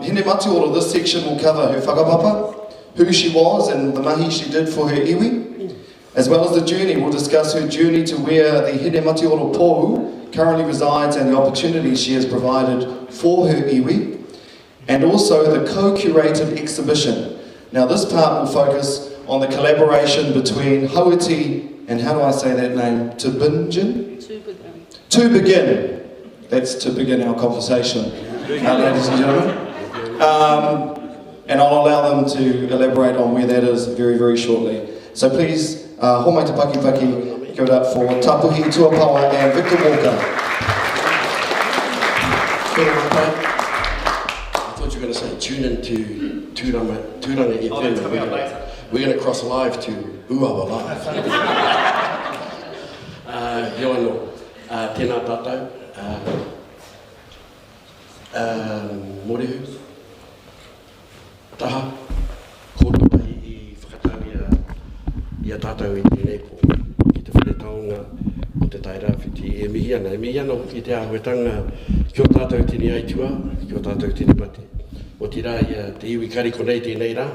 Hine Matioro, this section will cover her whakapapa, who she was and the mahi she did for her iwi. As well as the journey, we'll discuss her journey to where the Hine Matioro Pou currently resides and the opportunities she has provided for her iwi. And also the co-curated exhibition. Now this part will focus on the collaboration between Tairāwhiti and, how do I say that name, Tubingen? To begin. That's to begin our conversation, ladies and gentlemen. And I'll allow them to elaborate on where that is very, very shortly. So please, homai te paki paki, give it up for Tapuhi Tuapawa and Victor Walker. I thought you were going to say tune in to Tūranga FM. We're going to cross live to Uawa Live. Yoano, tēnā tātou. Morehu. Taha. Kōtupai I whakatawia I a tātou I tēnei po. I te whanetaonga o te Tairāwhiti e mihiana. E mihiana hoki te āhuetanga ki o tātou tini aitua, ki o tātou tini mate. O te rā I te iwi kariko nei tēnei rā,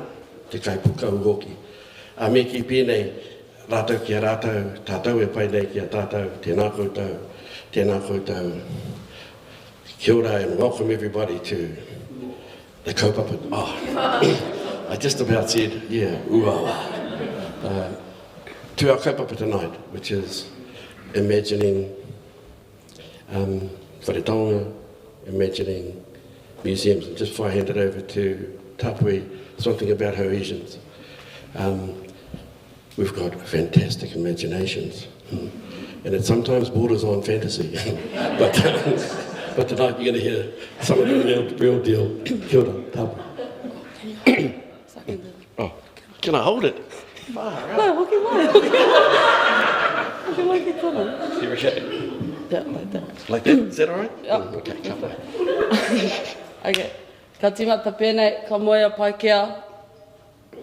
te kaipuka uhoki. A me ki pēnei, rātou ki a rātou, tātou e pai nei ki a tātou, tēnā koutou, tēnā koutou. Kia ora and welcome everybody to the kaupapa. Oh, I just about said, yeah, uawa. To our kaupapa tonight, which is imagining wharetaonga, imagining museums. And just before I hand it over to Tapuhi, something about Hoesians. We've got fantastic imaginations, and it sometimes borders on fantasy. But tonight you're going to hear some of the real deal. Kia ora, Tapuhi. Oh, can I hold it? No, Okay. Yeah, like that. Like that? Is that all right? Yeah. Okay, come on. Okay. Ka timata pēnei, ka moia paikea,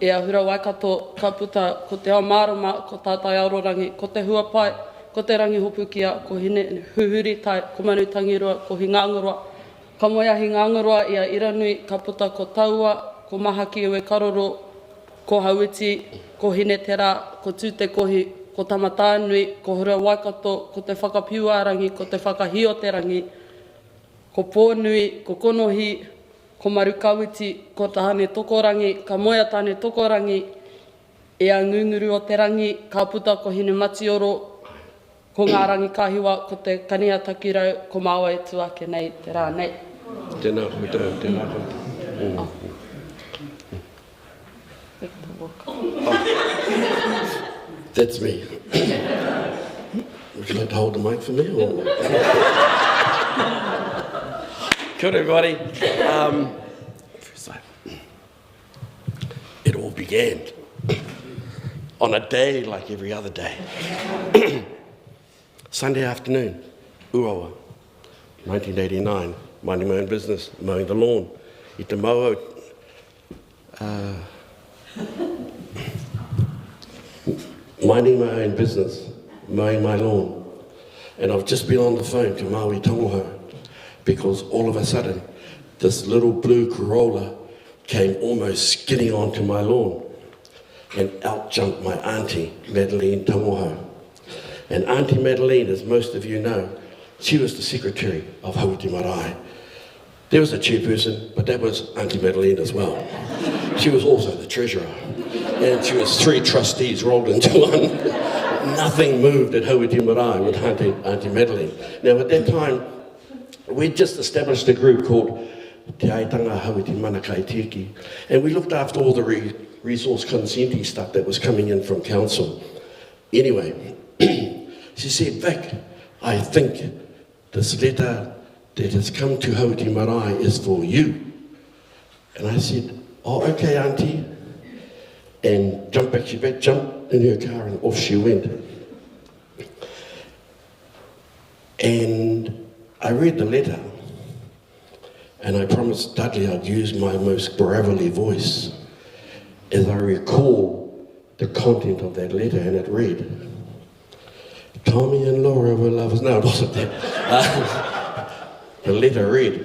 e ahura waikato, ka puta, ko te ao marama, ko tātai arorangi, ko te huapai, ko te rangi hopukia, ko hine huhuri tai, ko manu tangirua, ko hingangurua. Ka moia hingangurua, ia iranui, ka puta ko taua, ko mahaki ewe karoro, ko hauiti, ko hine tera, ko tūte kohi, ko tamatānui, ko hura waikato, ko te whakapiuarangi, ko te whakahioterangi, ko pōnui, ko konohi, ko marukawiti, ko tahane tokorangi, ka moia tāne tokorangi, e a ngunguru o te rangi, ka puta ko hine matioro, ko ngā rangi kahiwa, ko te kania takirau, ko māua e tuake nei, te rā nei. Tēnā koutou, tēnā koutou. That's me. Would you like to hold the mic for me? Or? Kia ora, everybody. It all began on a day like every other day. Sunday afternoon, Uawa, 1989, minding my own business, mowing the lawn. I te maua, minding my own business, mowing my lawn. And I've just been on the phone to Maui Tongoho because all of a sudden, this little blue Corolla came almost skidding onto my lawn. And out jumped my auntie, Madeline Tongoho. And Auntie Madeline, as most of you know, she was the secretary of Hauti Marae. There was a chairperson, but that was Auntie Madeline as well. She was also the treasurer. And she was 3 trustees rolled into one. Nothing moved at Hauti Marae with Auntie Madeline. Now at that time, we'd just established a group called Te Aitanga Hauti Manakai Tiki. And we looked after all the resource consenti stuff that was coming in from council. Anyway, she said, Vic, I think this letter that has come to Hauti Marae is for you. And I said, oh, okay, Auntie. And she jumped in her car and off she went. And I read the letter and I promised Dudley I'd use my most gravelly voice as I recall the content of that letter, and it read, Tommy and Laura were lovers. No, it wasn't that. The letter read,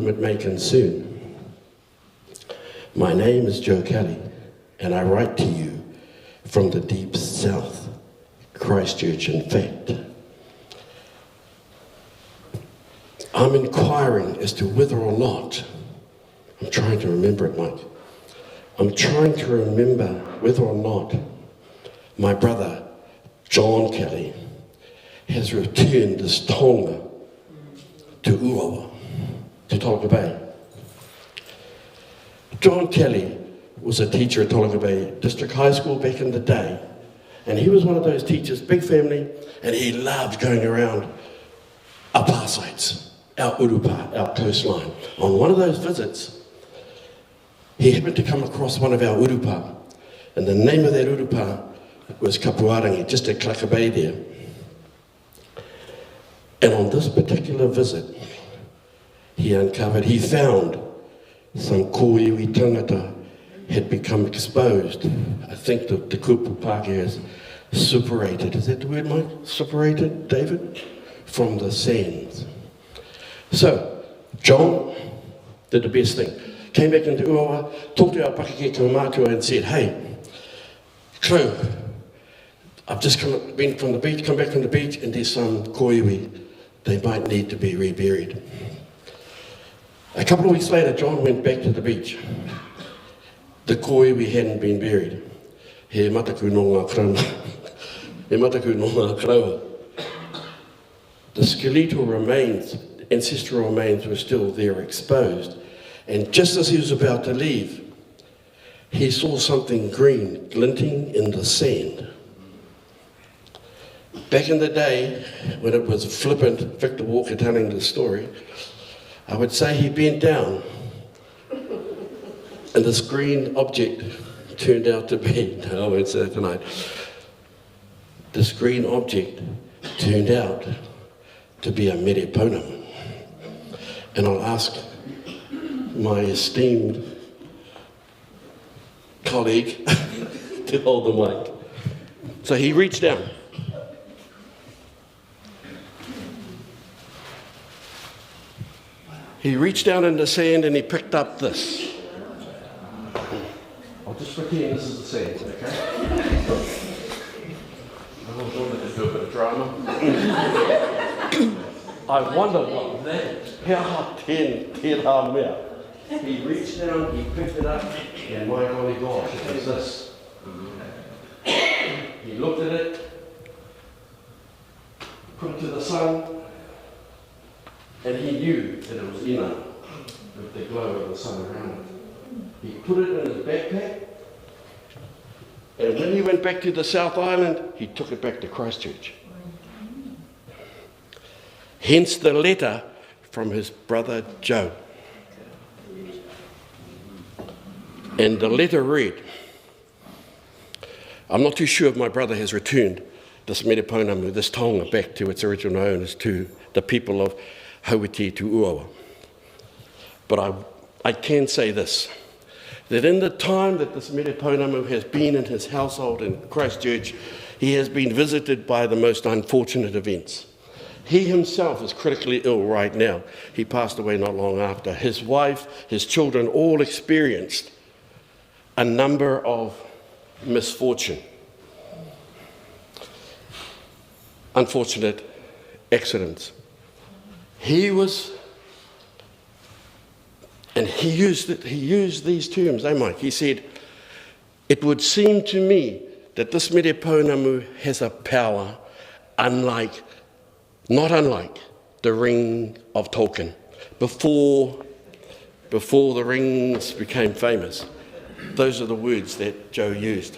whom it may concern. My name is Joe Kelly, and I write to you from the deep south, Christchurch in fact. I'm inquiring as to whether or not, I'm trying to remember it, Mike. I'm trying to remember whether or not my brother, John Kelly, has returned this tonga to Uawa, to Tolaga Bay. John Kelly was a teacher at Tolaga Bay District High School back in the day, and he was one of those teachers, big family, and he loved going around our pa sites, our urupa, our coastline. On one of those visits, he happened to come across one of our urupa, and the name of that urupa was Kapuarangi, just at Tolaga Bay there. And on this particular visit, he found some kōiwi tangata had become exposed. I think the kupu Pākehā is separated. Is that the word, Mike? Separated, David? From the sands. So, John did the best thing. Came back into Uawa, talked to our pakeke mātua and said, hey, crew, I've just been from the beach, come back from the beach, and there's some kōiwi. They might need to be reburied. A couple of weeks later, John went back to the beach. The kōiwi hadn't been buried. He mataku no ngā krauma. He mataku no ngā kraua. The skeletal remains, ancestral remains, were still there exposed. And just as he was about to leave, he saw something green glinting in the sand. Back in the day, when it was flippant, Victor Walker telling the story, I would say he bent down, and this green object turned out to be, no, I won't say that tonight, this green object turned out to be a mereponam. And I'll ask my esteemed colleague to hold the mic. So he reached down. He reached down in the sand and he picked up this. I'll just pretend this is the sand, okay? I was wanted to do a bit of drama. I wonder what that is. How tērā mea. He reached down, he picked it up, and my golly gosh, it was this. He looked at it, put it to the sun, and he knew that it was ina, with the glow of the sun around it. He put it in his backpack, and when he went back to the South Island, he took it back to Christchurch. Hence the letter from his brother Joe. And the letter read, I'm not too sure if my brother has returned this mereponamu, this tonga, back to its original owners, to the people of Tairāwhiti to Uawa. But I can say this, that in the time that this mereponamu has been in his household in Christchurch, he has been visited by the most unfortunate events. He himself is critically ill right now. He passed away not long after. His wife, his children all experienced a number of misfortune, unfortunate accidents. He was, and he used these terms, Mike? He said, it would seem to me that this mereponamu has a power not unlike the ring of Tolkien. Before the rings became famous, those are the words that Joe used.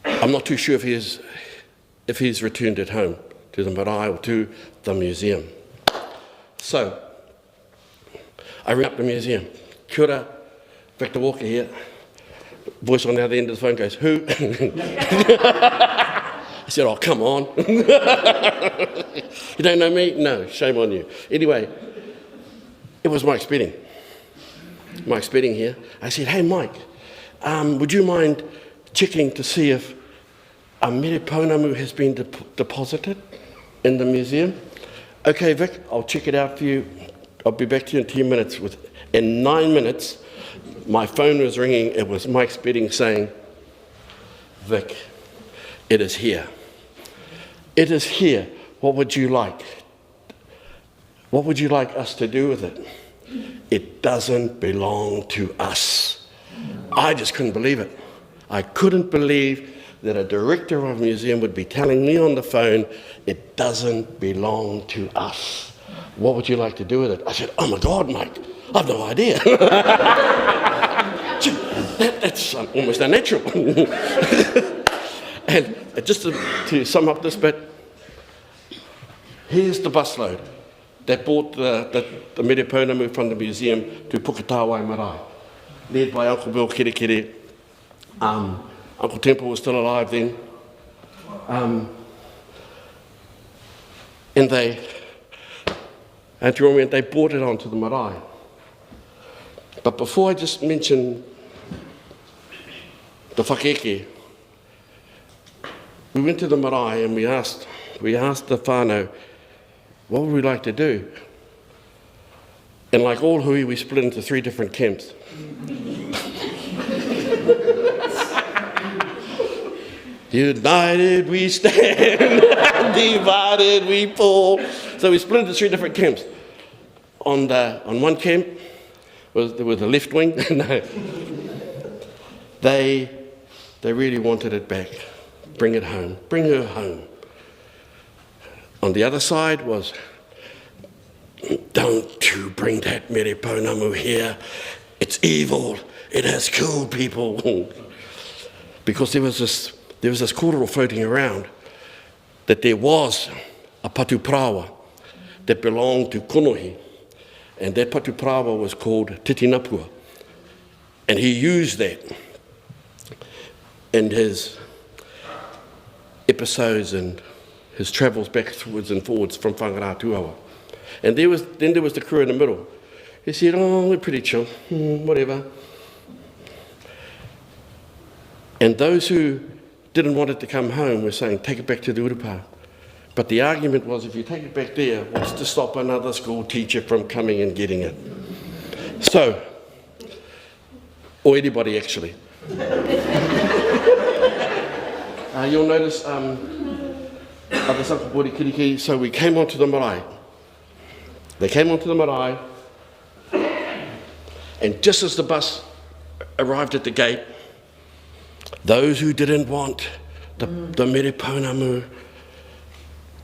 I'm not too sure if he's returned it home to the marae or to the museum. So, I ring up the museum. Kia ora, Victor Walker here. Voice on the other end of the phone goes, who? I said, oh, come on. You don't know me? No, shame on you. Anyway, it was Mike Spedding. Mike Spedding here. I said, hey, Mike, would you mind checking to see if a mereponamu has been deposited in the museum? Okay, Vic, I'll check it out for you. I'll be back to you in 10 minutes. In 9 minutes, my phone was ringing. It was Mike Spedding saying, Vic, it is here. It is here. What would you like? What would you like us to do with it? It doesn't belong to us. I just couldn't believe it. I couldn't believe that a director of a museum would be telling me on the phone, it doesn't belong to us. What would you like to do with it? I said, oh my God, Mike, I've no idea. That's almost unnatural. And just to sum up this bit, here's the busload that brought the mere pounamu from the museum to Puketawa Marae, led by Uncle Bill Kerekere. Uncle Temple was still alive then. And they brought it onto the marae. But before I just mention the whakeke, we went to the marae and we asked the whānau, what would we like to do? And like all hui, we split into 3 different camps. United we stand, divided we fall. So we split into 3 different camps. On one camp, there was the left wing. No. They really wanted it back. Bring it home. Bring her home. On the other side was, don't you bring that mere pounamu here. It's evil. It has killed people. Because there was this kōrero floating around that there was a patu prawa that belonged to Konohi, and that patu prawa was called Titinapua, and he used that in his episodes and his travels backwards and forwards from Whangarātuawa. And then there was the crew in the middle. He said, oh, we're pretty chill, whatever. And those who didn't want it to come home were saying, take it back to the Urupa. But the argument was, if you take it back there, what's to stop another school teacher from coming and getting it? So, or anybody actually. You'll notice other Sakapori Kiriki, so we came onto the marae. They came onto the marae, and just as the bus arrived at the gate, those who didn't want the mere pounamu,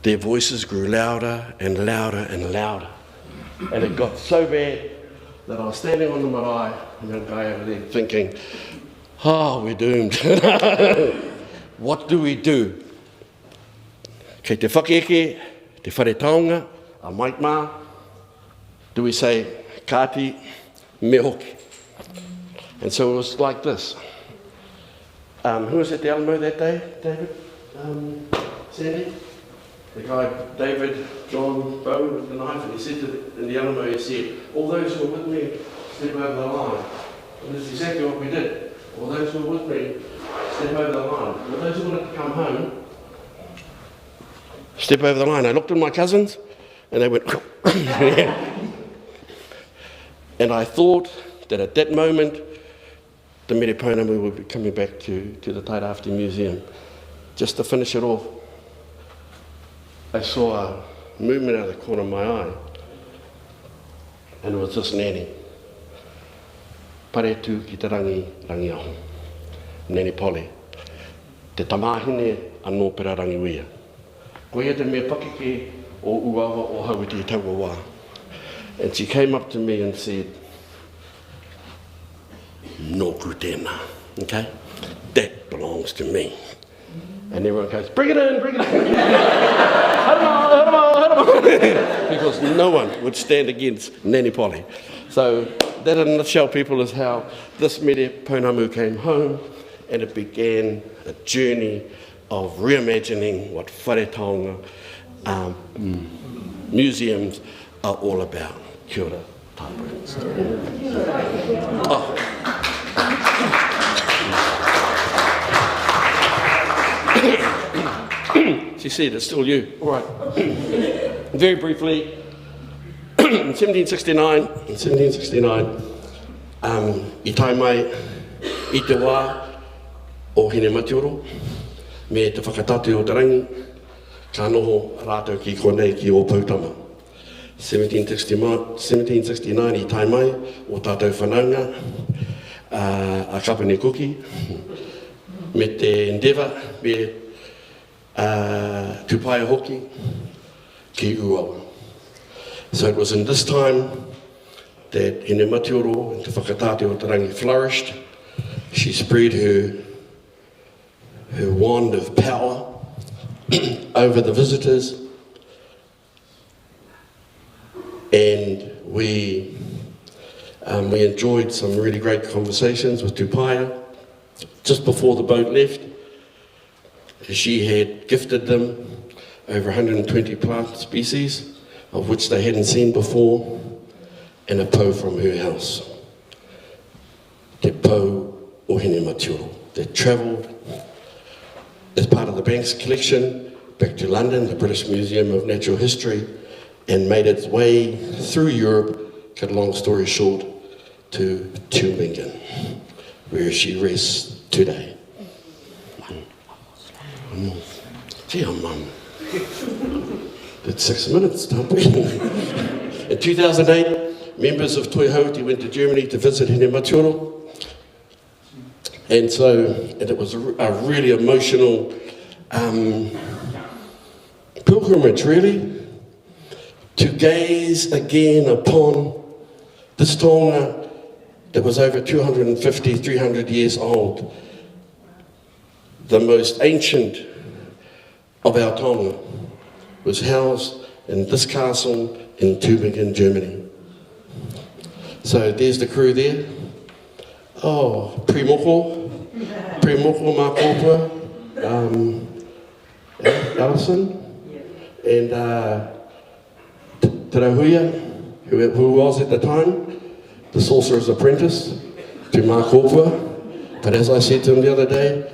their voices grew louder and louder and louder. And it got so bad that I was standing on the marae, and a guy over there thinking, oh, we're doomed. What do we do? Kei te whakieke, te whare taonga, a maikmā, do we say, kāti, me hoki? And so it was like this. Who was at the Alamo that day, David? Sandy? The guy, David John Bow with the knife, and he said in the Alamo, he said, all those who were with me, step over the line. And that's exactly what we did. All those who were with me, step over the line. And those who wanted to come home, step over the line. I looked at my cousins, and they went, and I thought that at that moment, the mere pounamu would be coming back to the Tairāwhiti Museum. Just to finish it off, I saw a movement out of the corner of my eye, and it was this nanny. Pare tū ki te rangi aho. Nanny Polly. Te tamāhine anō pera rangi wea. Ko ia te mea pakeke o uawa o hauiti i taua wā. And she came up to me and said, Nōku tēnā, okay? That belongs to me. And everyone goes, bring it in, bring it in. Because no one would stand against Nanny Polly. So that in a nutshell, people, is how this mere pounamu came home, and it began a journey of reimagining what whare taonga museums are all about. Kia ora, tāpū. She said, it's still you. All right. Very briefly, in 1769, I tai mai I te wā o Hine Matioro, me te whakatate o te rangi, ka noho rātou ki konei ki o Pautama. 1769 I tai mai o tātou whanaunga, a Kapene Kuki, me te endeavour, me tupaia hoki ki Uawa. So it was in this time that Hine Matioro and te whakatate o te rangi flourished. She spread her wand of power over the visitors, and we enjoyed some really great conversations with Tupaia. Just before the boat left, she had gifted them over 120 plant species, of which they hadn't seen before, and a pou from her house. Te pou o Hine Matioro that travelled as part of the bank's collection back to London, the British Museum of Natural History, and made its way through Europe, cut a long story short, to Tübingen, where she rests today. Gee, I'm did 6 minutes, don't we? In 2008, members of Tairāwhiti went to Germany to visit Hine Matioro. And it was a really emotional pilgrimage, really, to gaze again upon this taonga that was over 250, 300 years old, the most ancient of our taonga, was housed in this castle in Tübingen, Germany. So there's the crew there. Oh, Primoko mā kōpua, Alison, and Tairāwhiti, who was at the time the sorcerer's apprentice to mā kōpua. But as I said to him the other day,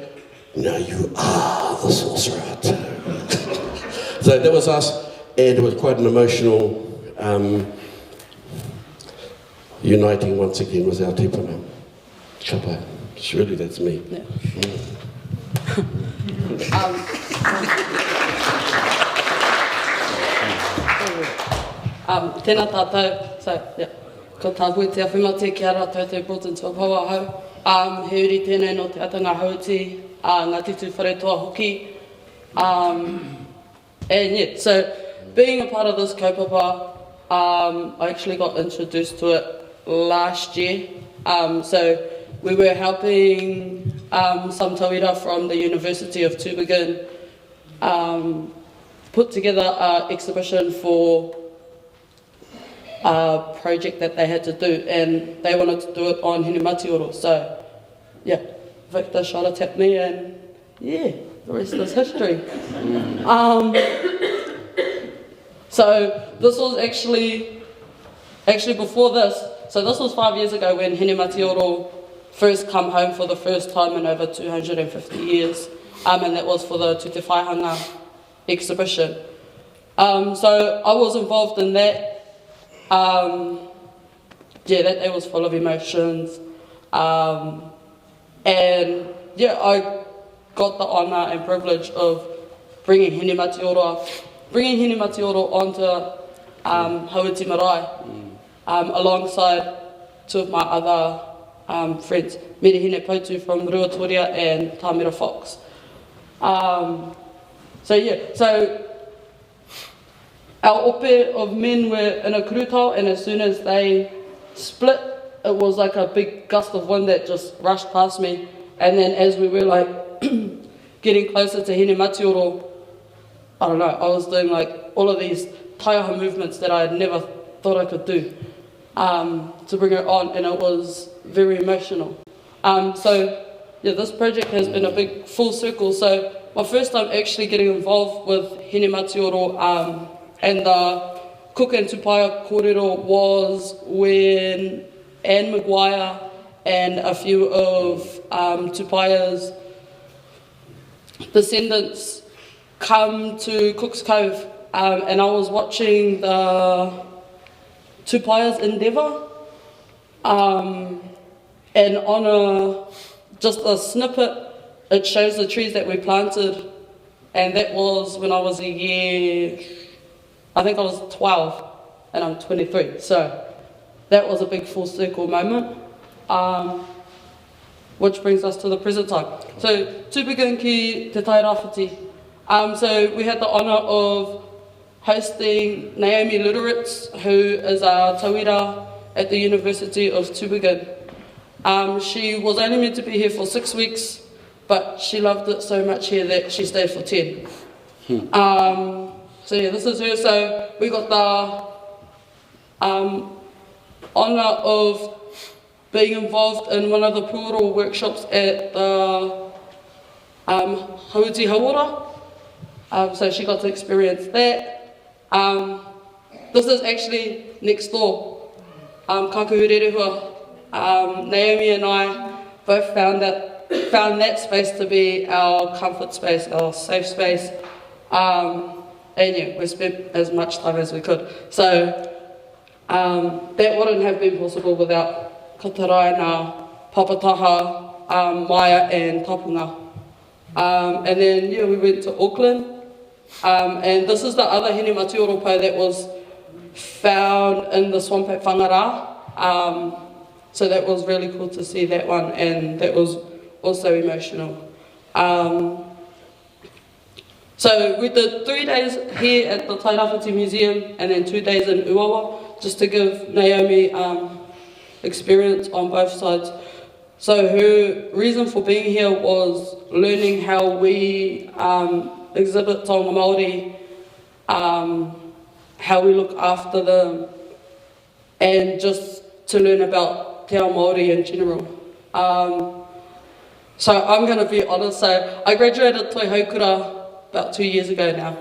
now you are the sorcerer too. So that was us, and it was quite an emotional uniting once again with our tipuna. Kapa. Surely that's me. Yeah. Tēnā tātou, so, yeah, ko tā hui te awhimate ki ara tātou important to a pauahau. He uri tēnei no te atanga hauti, ngā titu whare toa hoki. And yeah, so being a part of this kaupapa, I actually got introduced to it last year. So we were helping some tauira from the University of Tübingen put together an exhibition for a project that they had to do, and they wanted to do it on Hine Matioro. So yeah, Victor shot a tap me, and yeah, the rest is history. So this was actually before this. So this was 5 years ago when Hine Matioro first come home for the first time in over 250 years, and that was for the Tute Whaihanga exhibition. So I was involved in that. Yeah, that day was full of emotions, and yeah, I got the honour and privilege of bringing Hine Matioro onto Hauiti Marae, alongside two of my other friends, Merehine Pautu from Ruatoria and Tāmira Fox. So yeah, so our ope of men were in a kurutau, and as soon as they split, it was like a big gust of wind that just rushed past me. And then as we were like getting closer to Hine Matioro, I don't know, I was doing like all of these taiaha movements that I had never thought I could do to bring her on, and it was very emotional. So yeah, this project has been a big full circle. So my first time actually getting involved with Hine Matioro and the Cook and Tupaia kōrero was when Anne Maguire and a few of Tupaia's descendants come to Cook's Cove, and I was watching the Tupaya's Endeavour, and on just a snippet, it shows the trees that we planted, and that was when I was a year, I think I was 12, and I'm 23, so that was a big full circle moment, which brings us to the present time. So, tūpika ki te Tairāwhiti. So we had the honour of hosting Naomi Literates, who is our tauira at the University of Tūpika. She was only meant to be here for 6 weeks, but she loved it so much here that she stayed for 10. So yeah, this is her. So we got the honour of being involved in one of the Puoro workshops at the Hauti Hauora. So she got to experience that. This is actually next door. Kakahurerehua. Naomi and I both found that space to be our comfort space, our safe space. And yeah, we spent as much time as we could. So that wouldn't have been possible without Kataraina, Papataha, Maya and Tapunga. And then yeah, we went to Auckland. And this is the other Hine Matioropo that was found in the swamp at Whangara. So that was really cool to see that one, and that was also emotional. So we did 3 days here at the Tairāwhiti Museum and then 2 days in Uawa, just to give Naomi experience on both sides. So her reason for being here was learning how we exhibit taonga Māori, how we look after them, and just to learn about te ao Māori in general. So I'm going to be honest, so I graduated Toi Haukura about 2 years ago now,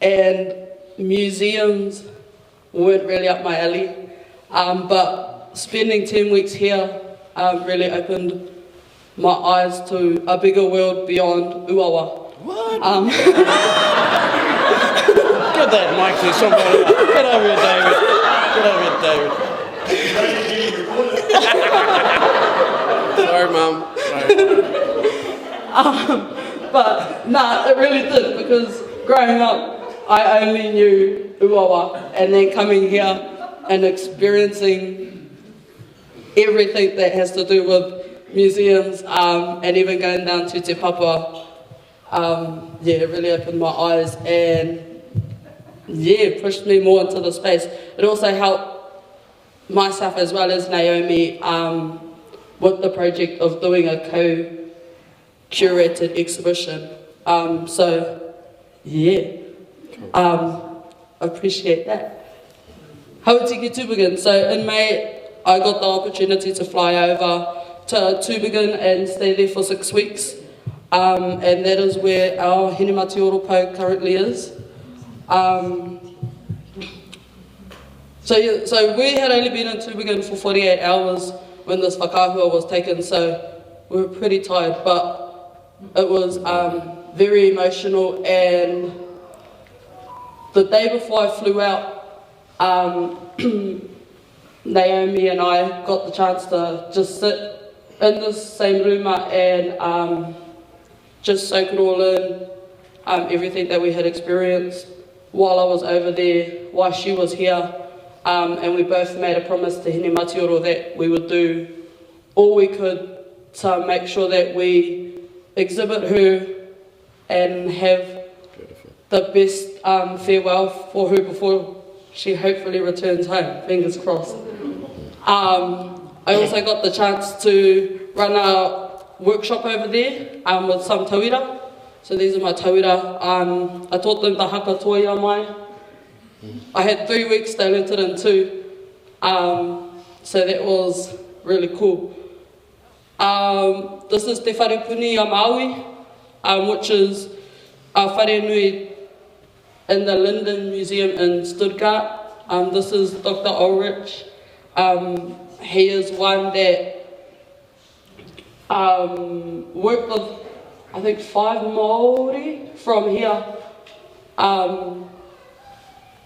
and museums weren't really up my alley, but spending 10 weeks here really opened my eyes to a bigger world beyond Uawa. What? Get that mic to somebody. Get over here, David. Get over here, David. Sorry, Mum. Sorry. But nah, it really did, because growing up, I only knew Uawa, and then coming here and experiencing everything that has to do with museums, and even going down to Te Papa, yeah, it really opened my eyes and yeah, pushed me more into the space. It also helped myself as well as Naomi with the project of doing a co-curated exhibition. So yeah, appreciate that. Hauti ki Tūpika. So in May, I got the opportunity to fly over to Tūpika and stay there for 6 weeks. And that is where our Hine Matioropo currently is. So we had only been in Tūpika for 48 hours when this whakahua was taken, so we were pretty tired, but it was very emotional. And the day before I flew out, Naomi and I got the chance to just sit in the same room and just soak it all in, everything that we had experienced while I was over there, while she was here, and we both made a promise to Hine Matioro that we would do all we could to make sure that we exhibit her and have the best farewell for her before she hopefully returns home, fingers crossed. I also got the chance to run a workshop over there with some tauira. So these are my tauira. I taught them the haka toia mai. I had 3 weeks, they learned it in 2. So that was really cool. This is Te Wharepuni a Maui, which is a whare nui in the Linden Museum in Stuttgart. This is Dr. Ulrich. He is one that worked with I think 5 Māori from here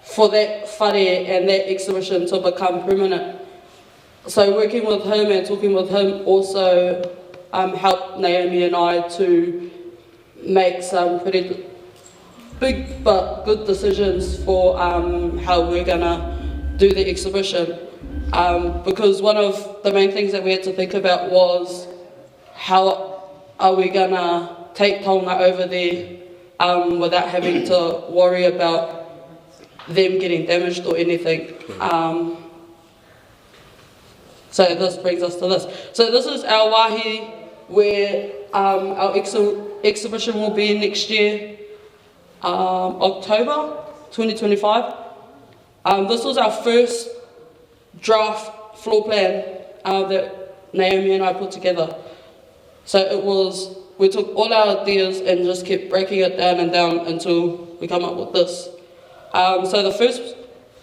for that whare and that exhibition to become permanent. So working with him and talking with him also helped Naomi and I to make some pretty big but good decisions for how we're gonna do the exhibition. Because one of the main things that we had to think about was how are we gonna take taonga over there without having to worry about them getting damaged or anything. So this brings us to this. So this is our wāhi where our exhibition will be next year, October 2025. This was our first draft floor plan that Naomi and I put together. So it was, we took all our ideas and just kept breaking it down and down until we come up with this. So the first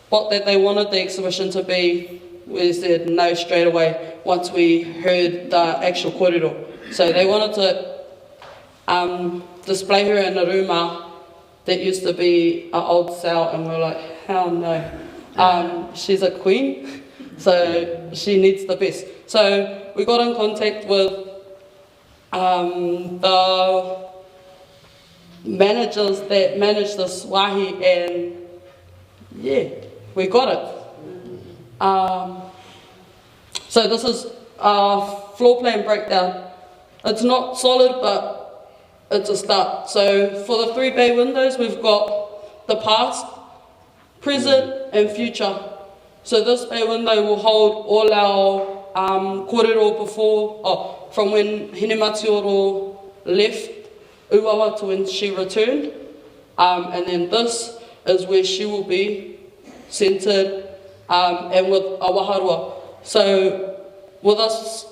spot that they wanted the exhibition to be, we said no straight away once we heard the actual kōrero. So they wanted to display her in a ruma that used to be an old cell, and we were like, hell no. She's a queen, so she needs the best. So we got in contact with the managers that manage this wāhi, and yeah, we got it. So this is a floor plan breakdown. It's not solid, but it's a start. So for the 3 bay windows, we've got the past, present, and future. So this bay window will hold all our kōrero before, from when Hine Matioro left Uawa to when she returned. And then this is where she will be centered and with a waharua. So with us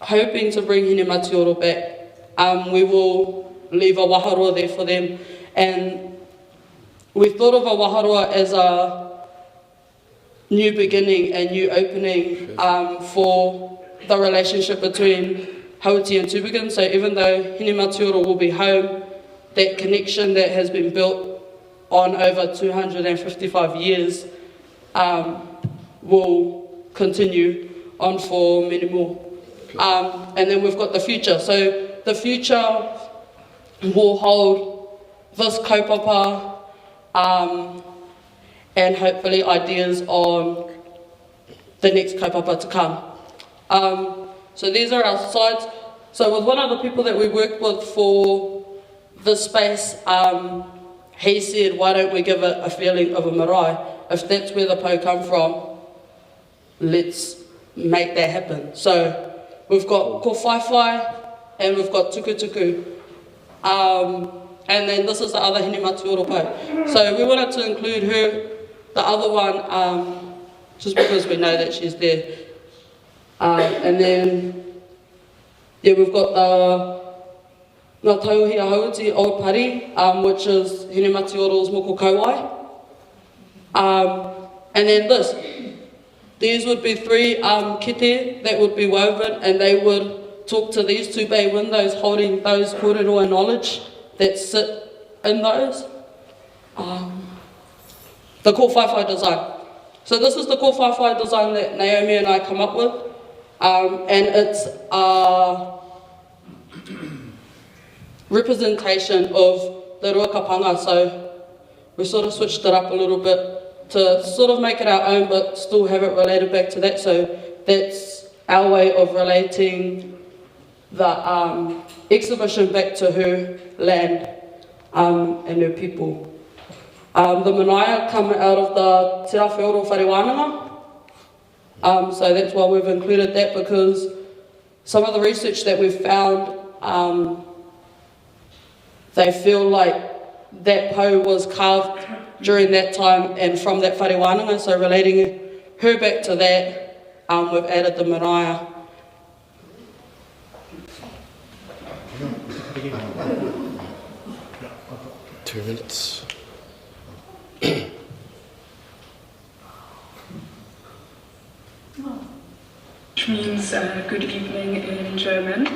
hoping to bring Hine Matioro back, we will leave a waharua there for them. And we thought of a waharua as a new beginning and new opening for the relationship between Hauti and Tūbigan. So even though Hine Matioro will be home, that connection that has been built on over 255 years will continue on for many more. And then we've got the future. So the future will hold this kaupapa and hopefully ideas on the next kaupapa to come. So these are our sites. So with one of the people that we worked with for this space, he said, why don't we give it a feeling of a marae? If that's where the po come from, let's make that happen. So we've got ko whaiwhai and we've got tukutuku. And then this is the other Hine Matioro po. So we wanted to include her, the other one, just because we know that she's there. And then, yeah, we've got the Ngā Tauhia Hauti Old Pari, which is Hine Matioro's moko kauai. And then this. These would be 3 kete that would be woven, and they would talk to these 2 bay windows holding those kōrero and knowledge that sit in those. The ko whaiwhai design. So this is the ko whaiwhai design that Naomi and I come up with. And it's a representation of the ruakapanga. So we sort of switched it up a little bit to sort of make it our own, but still have it related back to that. So that's our way of relating the exhibition back to her land and her people. The manaia come out of the Te Rawhiti Wharewananga. So that's why we've included that, because some of the research that we've found, they feel like that po was carved during that time and from that wharewananga, so relating her back to that, we've added the maraia. Two minutes. Which means good evening in German.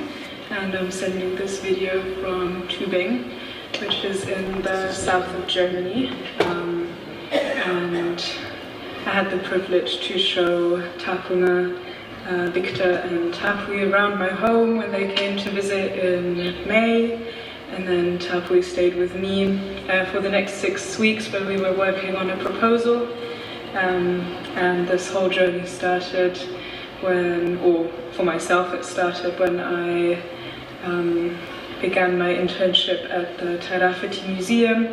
and I'm sending this video from Tübingen, which is in the south of Germany. And I had the privilege to show Tapunga, Victor and Tapui around my home when they came to visit in May, and then Tapui stayed with me for the next 6 weeks when we were working on a proposal. And this whole journey started when, or for myself it started when I began my internship at the Tairāwhiti Museum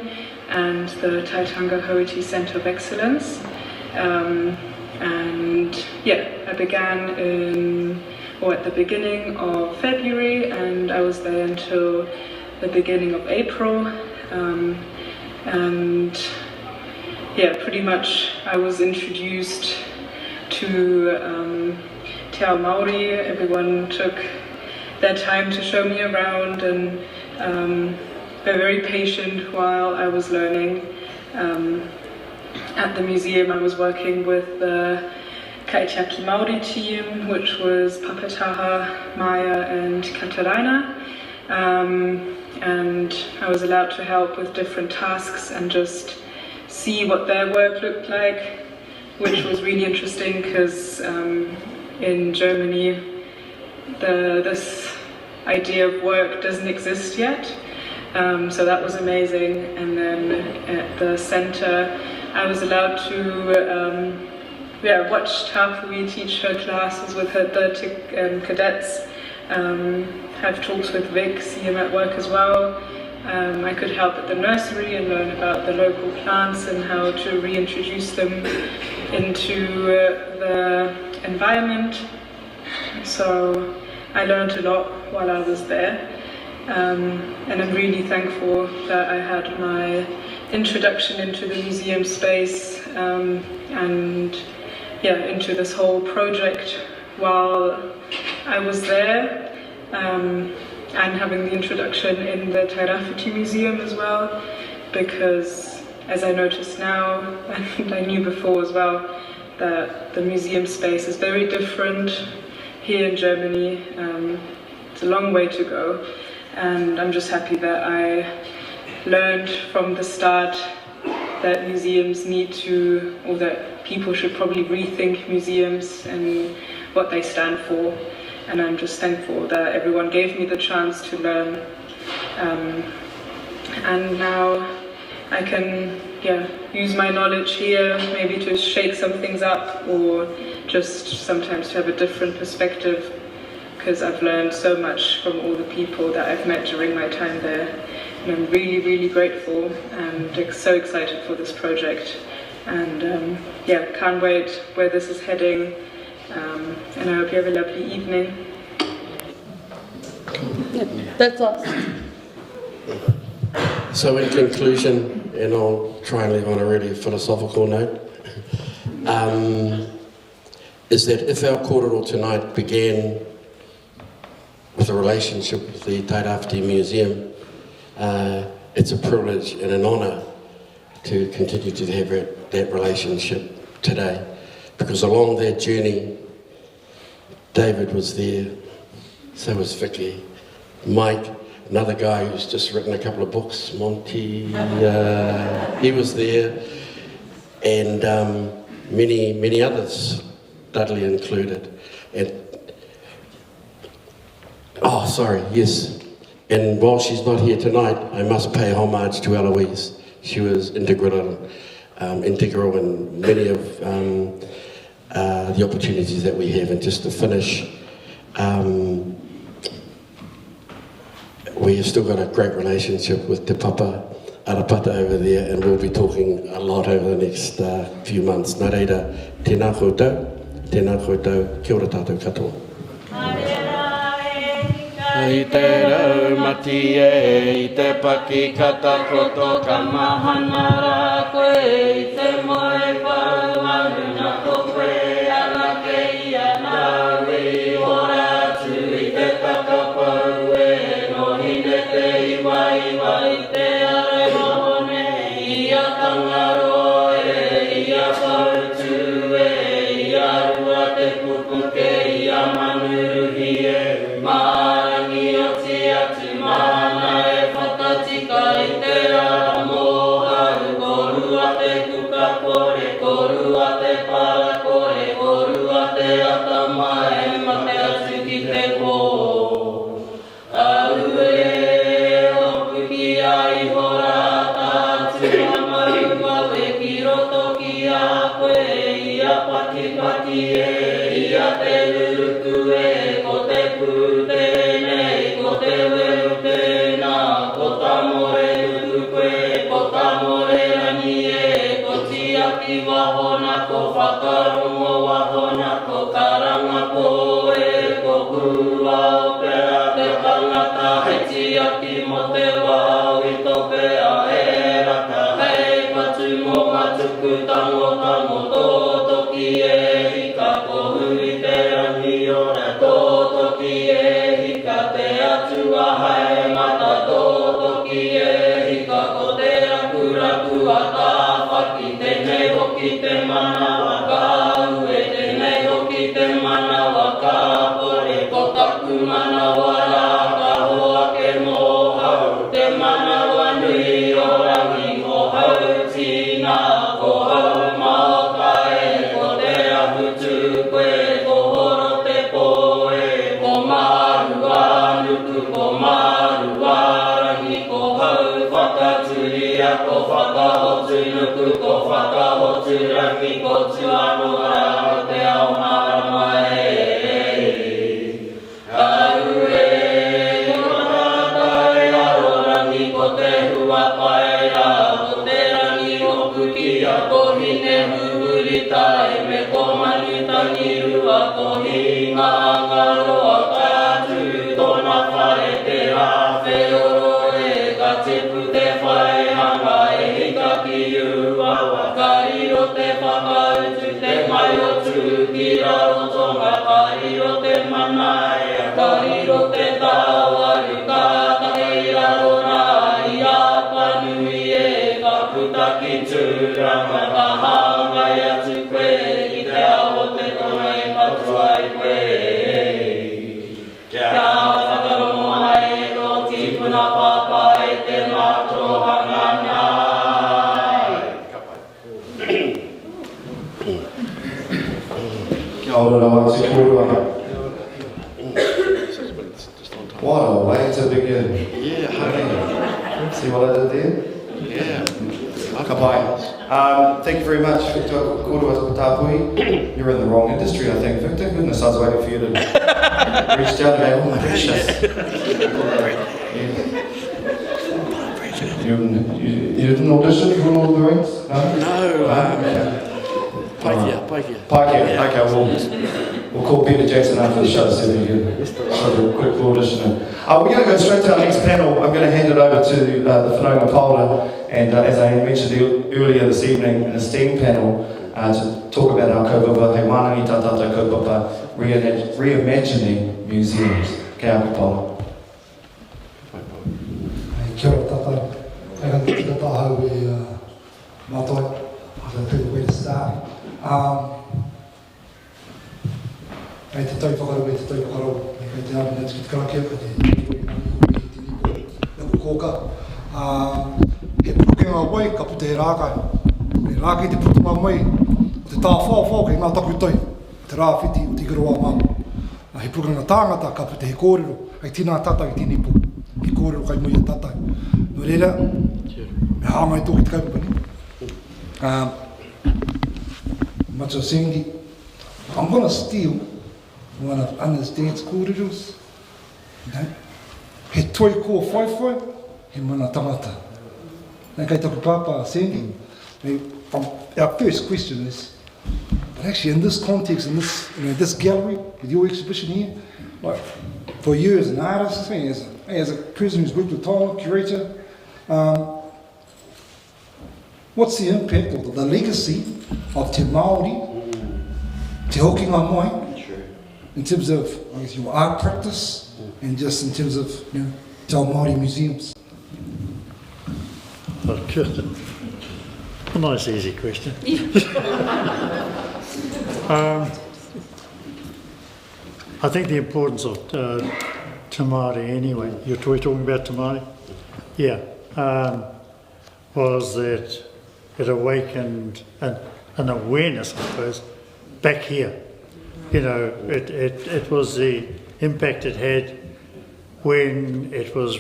and the Tairāwhiti Centre of Excellence. And yeah, I began at the beginning of February, and I was there until the beginning of April. And yeah, pretty much I was introduced to Te Ao Māori. Everyone took their time to show me around, and they were very patient while I was learning. At the museum I was working with the Kaitiaki Māori team, which was Papataha, Maya and Kataraina. And I was allowed to help with different tasks and just see what their work looked like, which was really interesting because in Germany this idea of work doesn't exist yet. So that was amazing. And then at the center I was allowed to watch Tapui teach her classes with her 30 cadets, have talks with Vic, see him at work as well. I could help at the nursery and learn about the local plants and how to reintroduce them into the environment. So I learned a lot while I was there. And I'm really thankful that I had my introduction into the museum space and into this whole project while I was there, and having the introduction in the Tairāwhiti Museum as well, because as I notice now, and I knew before as well, that the museum space is very different here in Germany. It's a long way to go, and I'm just happy that I learned from the start that museums need to, or that people should probably rethink museums and what they stand for. And I'm just thankful that everyone gave me the chance to learn. And now I can use my knowledge here, maybe to shake some things up, or just sometimes to have a different perspective, because I've learned so much from all the people that I've met during my time there. And I'm really, really grateful and so excited for this project. And can't wait where this is heading. And I hope you have a lovely evening. That's us. So in conclusion, and I'll try and leave on a really philosophical note, is that if our kōrero tonight began with a relationship with the Tairāwhiti Museum, it's a privilege and an honour to continue to have that relationship today, because along that journey David was there, so was Vicky, Mike, another guy who's just written a couple of books, Monty, he was there, and many others, Dudley included. And and while she's not here tonight, I must pay homage to Eloise. She was integral in many of the opportunities that we have. And just to finish, we have still got a great relationship with Te Papa Arapata over there, and we'll be talking a lot over the next few months. Nā reira, tēnā koutou, kia ora tātou katoa. I te raumati I te paki kata koto ka mahana rā koe, I te moe wau maruna ko koe, ala ke ia nāwi, ora atu I te takapau e, no hine te iwa I te are mahone, ia tangaro e, ia pautu e, ia rua te pupuke, ia manuruhi e, Marangi o i te ara mōhau, korua te kuka kore, korua te para kore, korua te atamae, ma te atu ki te pō. Au e hopu ki ai hora tātu a maumau e ki roto ki a koe, ia paki paki e, ia te luruku e, ko te pūte nei, ko te weu tēnā, ko ta more luku koe, ko ta more rangi e, ko tiaki wahona, ko whakarongo wahona, ko karanga koe, ko kua o pēra, te tangata hei tiaki mo te wau i tō pēa e raka, hei patu mō matuku tango tango tō toki e hika, ko hui te rangi ora tō toki e hika, te atua hae mata tō toki e hika, ko te raku raku a tā whaki, tenei hoki te mana waka ue, tenei hoki te mana waka pore, ko taku mana wara ka hoa ke mōhau, te mana wanui o rangi o hau tina, ko hau maoka e, ko te ahutu koe, ko horo te poe, ko maru anuku, ko maru arangi, ko hau whakaturia, ko whakahotu nuku, ko whakahotu rangi, ko tuanoa o te ao marama e. Au e, ko tātai aro rangi, ko te hua paera, ko te rangi o pukia, ko hine huhuritai, me ko manutangi rua, ko hinga ngaroa kātu, tōna whare te rāwhe oro e, ka tepu te whae hanga e hika ki uawa, ka riro te whakautu, te mai o tū ki raro tonga, ka riro te manaea, ka riro te tāwaru, ka tahi raro rā, i apa nui e, ka puta ki tūranga, ka hangai atu koe, i te aho te tonga i patu ai koe. Kia whakarongo ai e tō tīpuna papa e te mātohanga nai. Kia ora rawa, te kōrua. What a way to begin. Yeah, honey. See what I did there? Yeah. Ka pai. Thank you very much, Victor Kōrua Tāpui. You're in the wrong industry, I think, Victor. Goodness, I was waiting for you to reach down and oh my precious. You didn't audition for Lord of the Rings? No? Paikia. Okay, we'll call Peter Jackson after the show, see if he can show a quick audition. We're going to go straight to our next panel. I'm going to hand it over to the Whanonga Paula, and as I mentioned earlier this evening, an esteemed panel to talk about our kaupapa, hei mānangi tā tātou kaupapa, reimagining museums. Kia ora Paula. Kia ora tātou. Kai ka te tāhau e mātoi. I don't know where to start. Kei te tau whakarau e te tau whakarau. Kei te amu natu ki te karakia, kei te nipo kōka. He pukenga wai, ka pute he rākai. He rākai te putuma mai, te tā whao kei ngā taku toi. Tairāwhiti o Tigaroa māmu. He pukenga tāngata, ka pute he kōrero. Hei tina tātai ki te nipo. He kōrero kai muia tātai. No reira, me hāngai tō ki te kaupapani. Much of Sengi. I'm going to steal one of Anna's dance kōreros. He toi kō whaiwhai, he mana tangata. Nā kei taku pāpā Sengi. Our first question is, but actually in this context, in this, this gallery, with your exhibition here, like for you as an artist, as a person who's worked with talent, curator, what's the impact or the legacy of Te Māori, Te Hokinga Mai, in terms of, I guess, your art practice, and just in terms of, Te Māori museums? A nice easy question. I think the importance of Te Māori anyway. You're talking about Te Māori? Yeah. was that it awakened an awareness, I suppose, back here. You know, it was the impact it had when it was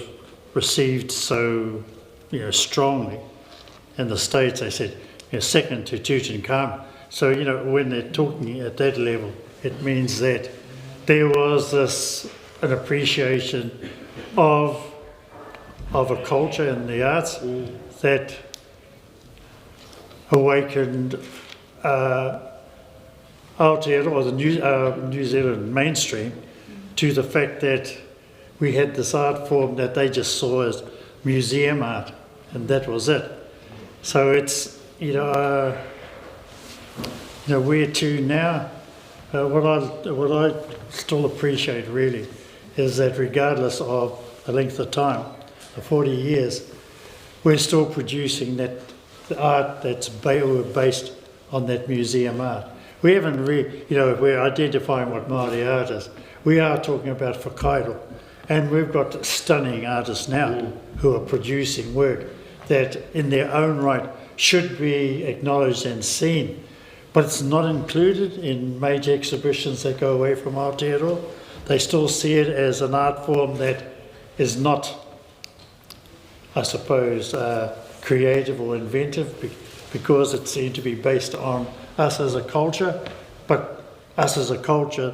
received so, you know, strongly. In the States, they said, you know, second to Tutankhamun. So, you know, when they're talking at that level, it means that there was an appreciation of a culture and the arts that awakened Aotearoa, or the New Zealand mainstream, to the fact that we had this art form that they just saw as museum art, and that was it. So it's, where to now? What I still appreciate really is that regardless of the length of time, the 40 years, we're still producing the art that's based on that museum art. We haven't if we're identifying what Māori art is, we are talking about whakairo, and we've got stunning artists now who are producing work that in their own right should be acknowledged and seen, but it's not included in major exhibitions that go away from Aotearoa. They still see it as an art form that is not, I suppose, creative or inventive, because it seemed to be based on us as a culture, but us as a culture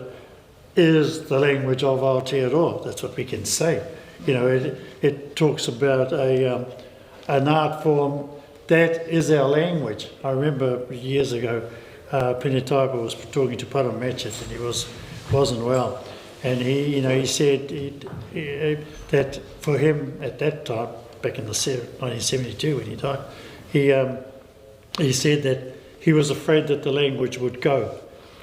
is the language of Aotearoa. That's what we can say. You know, it talks about an art form that is our language. I remember years ago, Penetaipa was talking to Paramatchet, and he wasn't well, and he said that for him at that time, back in the 1972 when he died, he said that he was afraid that the language would go,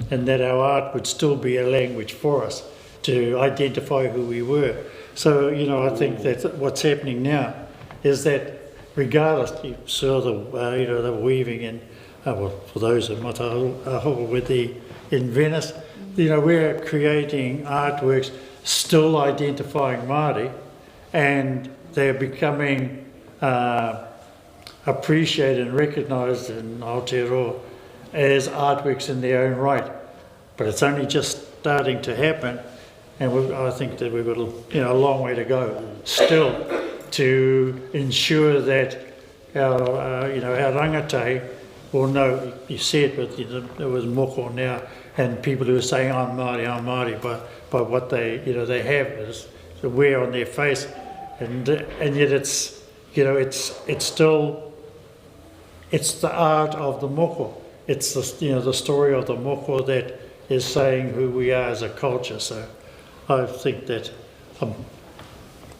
and that our art would still be a language for us to identify who we were. So, I think that what's happening now is that regardless, you saw they were weaving in, for those in Matahoa in Venice, we're creating artworks still identifying Māori, and they're becoming appreciated and recognised in Aotearoa as artworks in their own right. But it's only just starting to happen, and I think that we've got a long way to go still to ensure that our rangatahi will know. You see it with moko now, and people who are saying I'm Māori by what they have is the wear on their face, and yet it's still the art of the moko. It's the story of the moko that is saying who we are as a culture. So I think that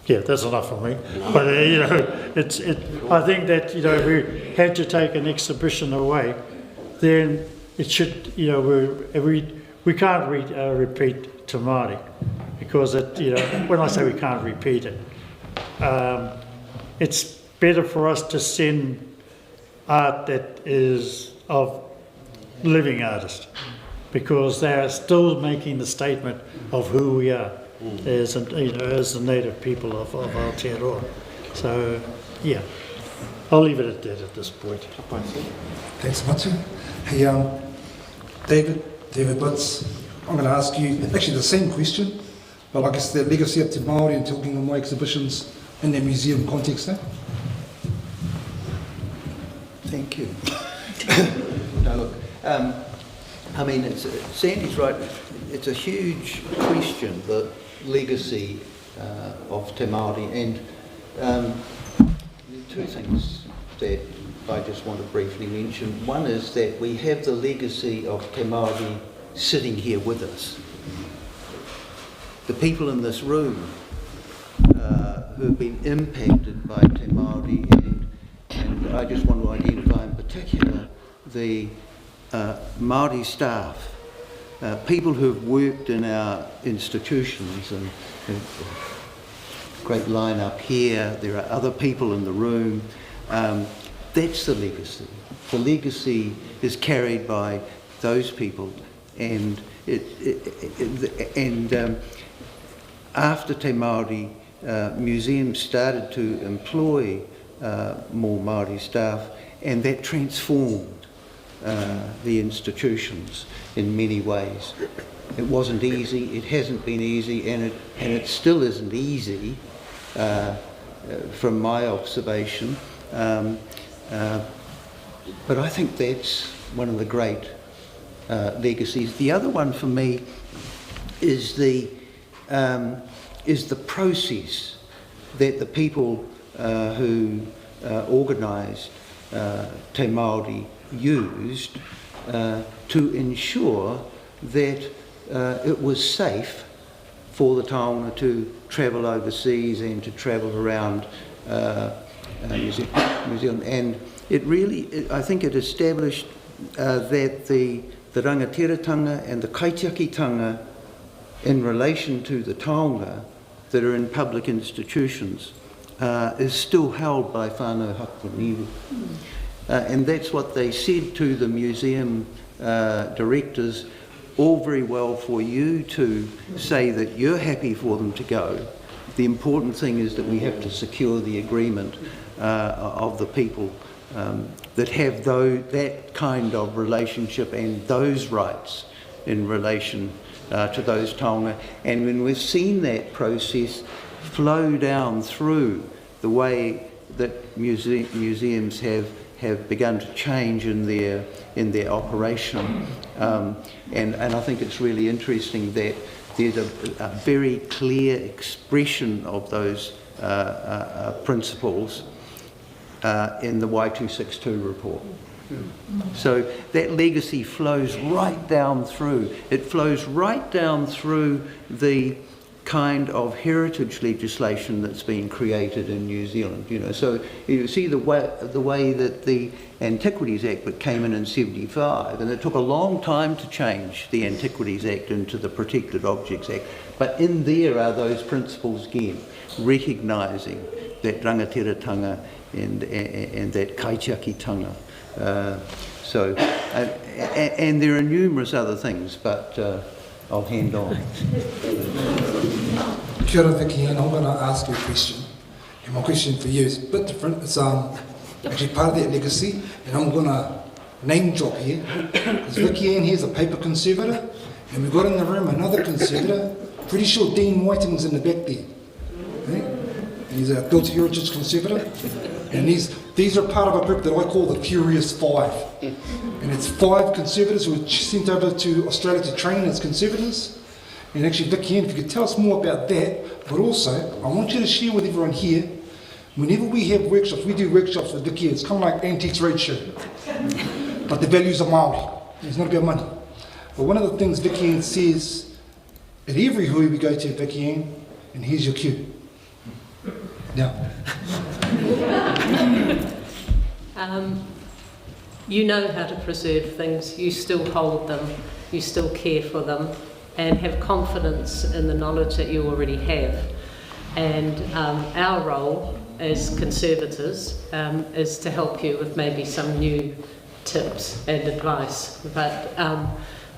that's enough for me. But I think that if we had to take an exhibition away, then it should we can't repeat Te Māori, because when I say we can't repeat it, it's better for us to send art that is of living artists, because they are still making the statement of who we are as the native people of Aotearoa. So I'll leave it at that at this point. Thanks, Matsu. Hey, David Butts, I'm going to ask you actually the same question, but I guess the legacy of Te Māori and talking of my exhibitions in the museum context now. Thank you. No, look, Sandy's right. It's a huge question, the legacy of Te Māori, and there are two things that I just want to briefly mention. One is that we have the legacy of Te Māori sitting here with us. The people in this room who have been impacted by Te Māori, and I just want to identify in particular the Māori staff, people who have worked in our institutions, and great line up here, there are other people in the room. That's the legacy. The legacy is carried by those people, and after Te Māori, museums started to employ more Māori staff, and that transformed the institutions in many ways. It wasn't easy, it hasn't been easy, and it still isn't easy from my observation. But I think that's one of the great legacies. The other one for me is the process that the people who organised Te Māori used to ensure that it was safe for the taonga to travel overseas and to travel around New Zealand. And it really, I think it established that the rangatiratanga and the kaitiakitanga in relation to the taonga that are in public institutions is still held by whānau Hakuniwi. And that's what they said to the museum directors. All very well for you to say that you're happy for them to go. The important thing is that we have to secure the agreement of the people that have that kind of relationship and those rights in relation to those taonga. And when we've seen that process flow down through the way that museums have begun to change in their operation, and I think it's really interesting that there's a very clear expression of those principles in the Y262 report. So that legacy flows right down through. It flows right down through the kind of heritage legislation that's been created in New Zealand. You know, so you see the way that the Antiquities Act that came in 75, and it took a long time to change the Antiquities Act into the Protected Objects Act. But in there are those principles again, recognising that rangatiratanga and that kaitiakitanga. And there are numerous other things, but I'll hand on. Kia ora, Vicky, and I'm going to ask you a question. And my question for you is a bit different. It's actually part of that legacy, and I'm going to name drop here. Because Vicky Ann here's a paper conservator, and we've got in the room another conservator. Pretty sure Dean Whiting's in the back there. Okay? He's a built heritage conservator. And these are part of a group that I call the Curious Five. And it's 5 conservators who were sent over to Australia to train as conservators. And actually, Vicky Ann, if you could tell us more about that, but also, I want you to share with everyone here, whenever we have workshops, we do workshops with Vicky Ann, it's kind of like Antiques Roadshow. But the values are Māori. It's not about money. But one of the things Vicky Ann says, at every hui we go to, Vicky Ann, and here's your cue. Now. You know how to preserve things, you still hold them, you still care for them, and have confidence in the knowledge that you already have. And our role as conservators is to help you with maybe some new tips and advice. But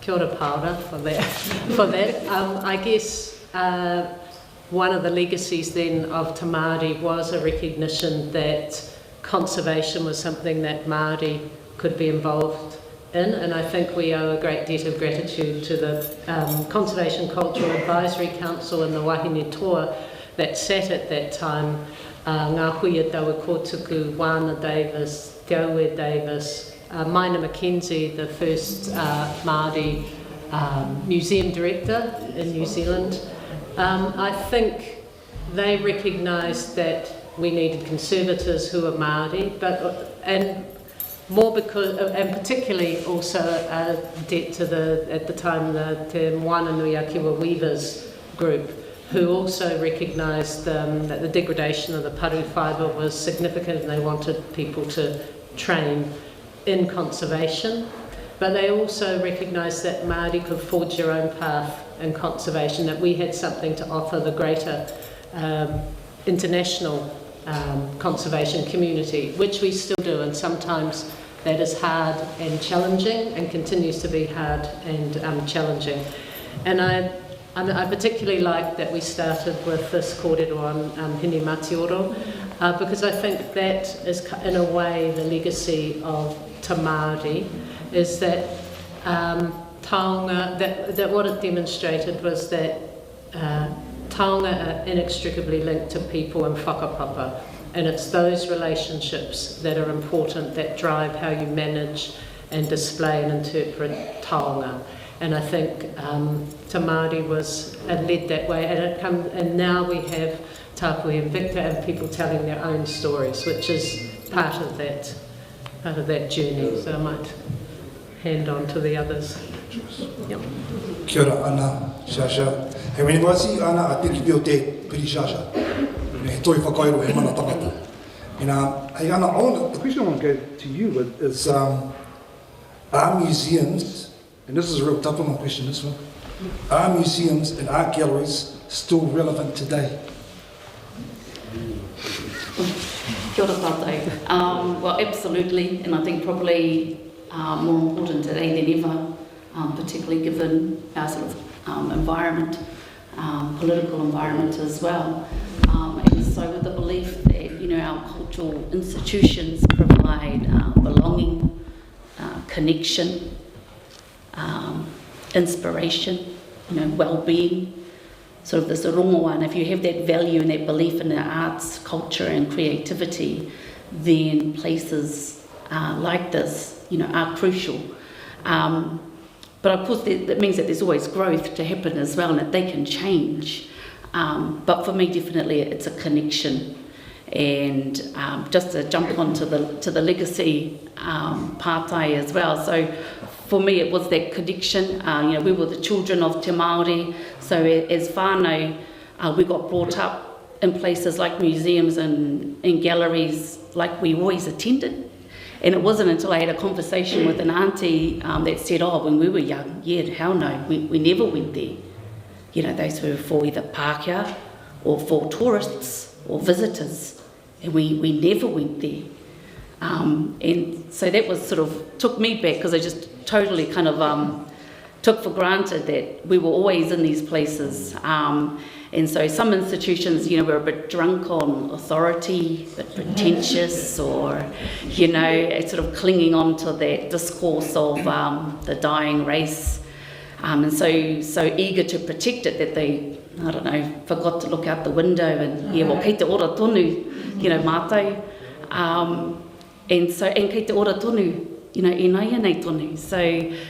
kia ora paora for that. I guess one of the legacies then of Te Māori was a recognition that conservation was something that Māori could be involved in, and I think we owe a great debt of gratitude to the Conservation Cultural Advisory Council and the Wahine Toa that sat at that time, Ngā Huia Taua Kotuku, Wana Davis, Gaue Davis, Maina Mackenzie, the first Māori museum director in New Zealand. I think they recognised that we needed conservators who are Māori, and particularly also a debt to at the time, the Te Moana Nui Akiwa Weavers group, who also recognised that the degradation of the paru fibre was significant and they wanted people to train in conservation. But they also recognised that Māori could forge their own path in conservation, that we had something to offer the greater international conservation community, which we still do, and sometimes that is hard and challenging and continues to be hard and challenging. And And I particularly like that we started with this kōrero on Hine Matioro, because I think that is, in a way, the legacy of Te Māori, is that taonga, that what it demonstrated was that taonga are inextricably linked to people and whakapapa, and it's those relationships that are important, that drive how you manage and display and interpret taonga. And I think Te Māori was led that way, and now we have Tāpui and Victor and people telling their own stories, which is part of that journey. So I might hand on to the others. Yep. Kia ora, Ana, Shasha. Hei wini wasi, Ana, a teki pio te piri Shasha. He toi whakairo he mana tangata. Hey Ana, the question I want to go to you with is, are museums, and this is a real tapunga question, this one, are museums and art galleries still relevant today? Kia ora tātou. Well, absolutely, and I think probably more important today than ever, particularly given our sort of environment, political environment as well. And so with the belief that, you know, our cultural institutions provide belonging, connection, inspiration, you know, well-being, sort of this rongoa. And if you have that value and that belief in the arts, culture and creativity, then places like this, you know, are crucial. But of course that means that there's always growth to happen as well, and that they can change. But for me, definitely it's a connection. And just to jump on to the legacy pātai as well. So for me, it was that connection. You know, we were the children of Te Māori, so as whānau, we got brought up in places like museums and galleries like we always attended. And it wasn't until I had a conversation with an auntie that said, oh, when we were young, yeah, hell no, we never went there. You know, those were for either Pākehā or for tourists or visitors, and we never went there. And so that was sort of, took me back, because I just totally kind of took for granted that we were always in these places. And so some institutions, you know, were a bit drunk on authority, a bit pretentious, or, you know, sort of clinging on to that discourse of the dying race. And so eager to protect it that they, I don't know, forgot to look out the window and, yeah, well, kei te ora tonu, you know, mātou. And kei te ora tonu, you know, e nei tonu. So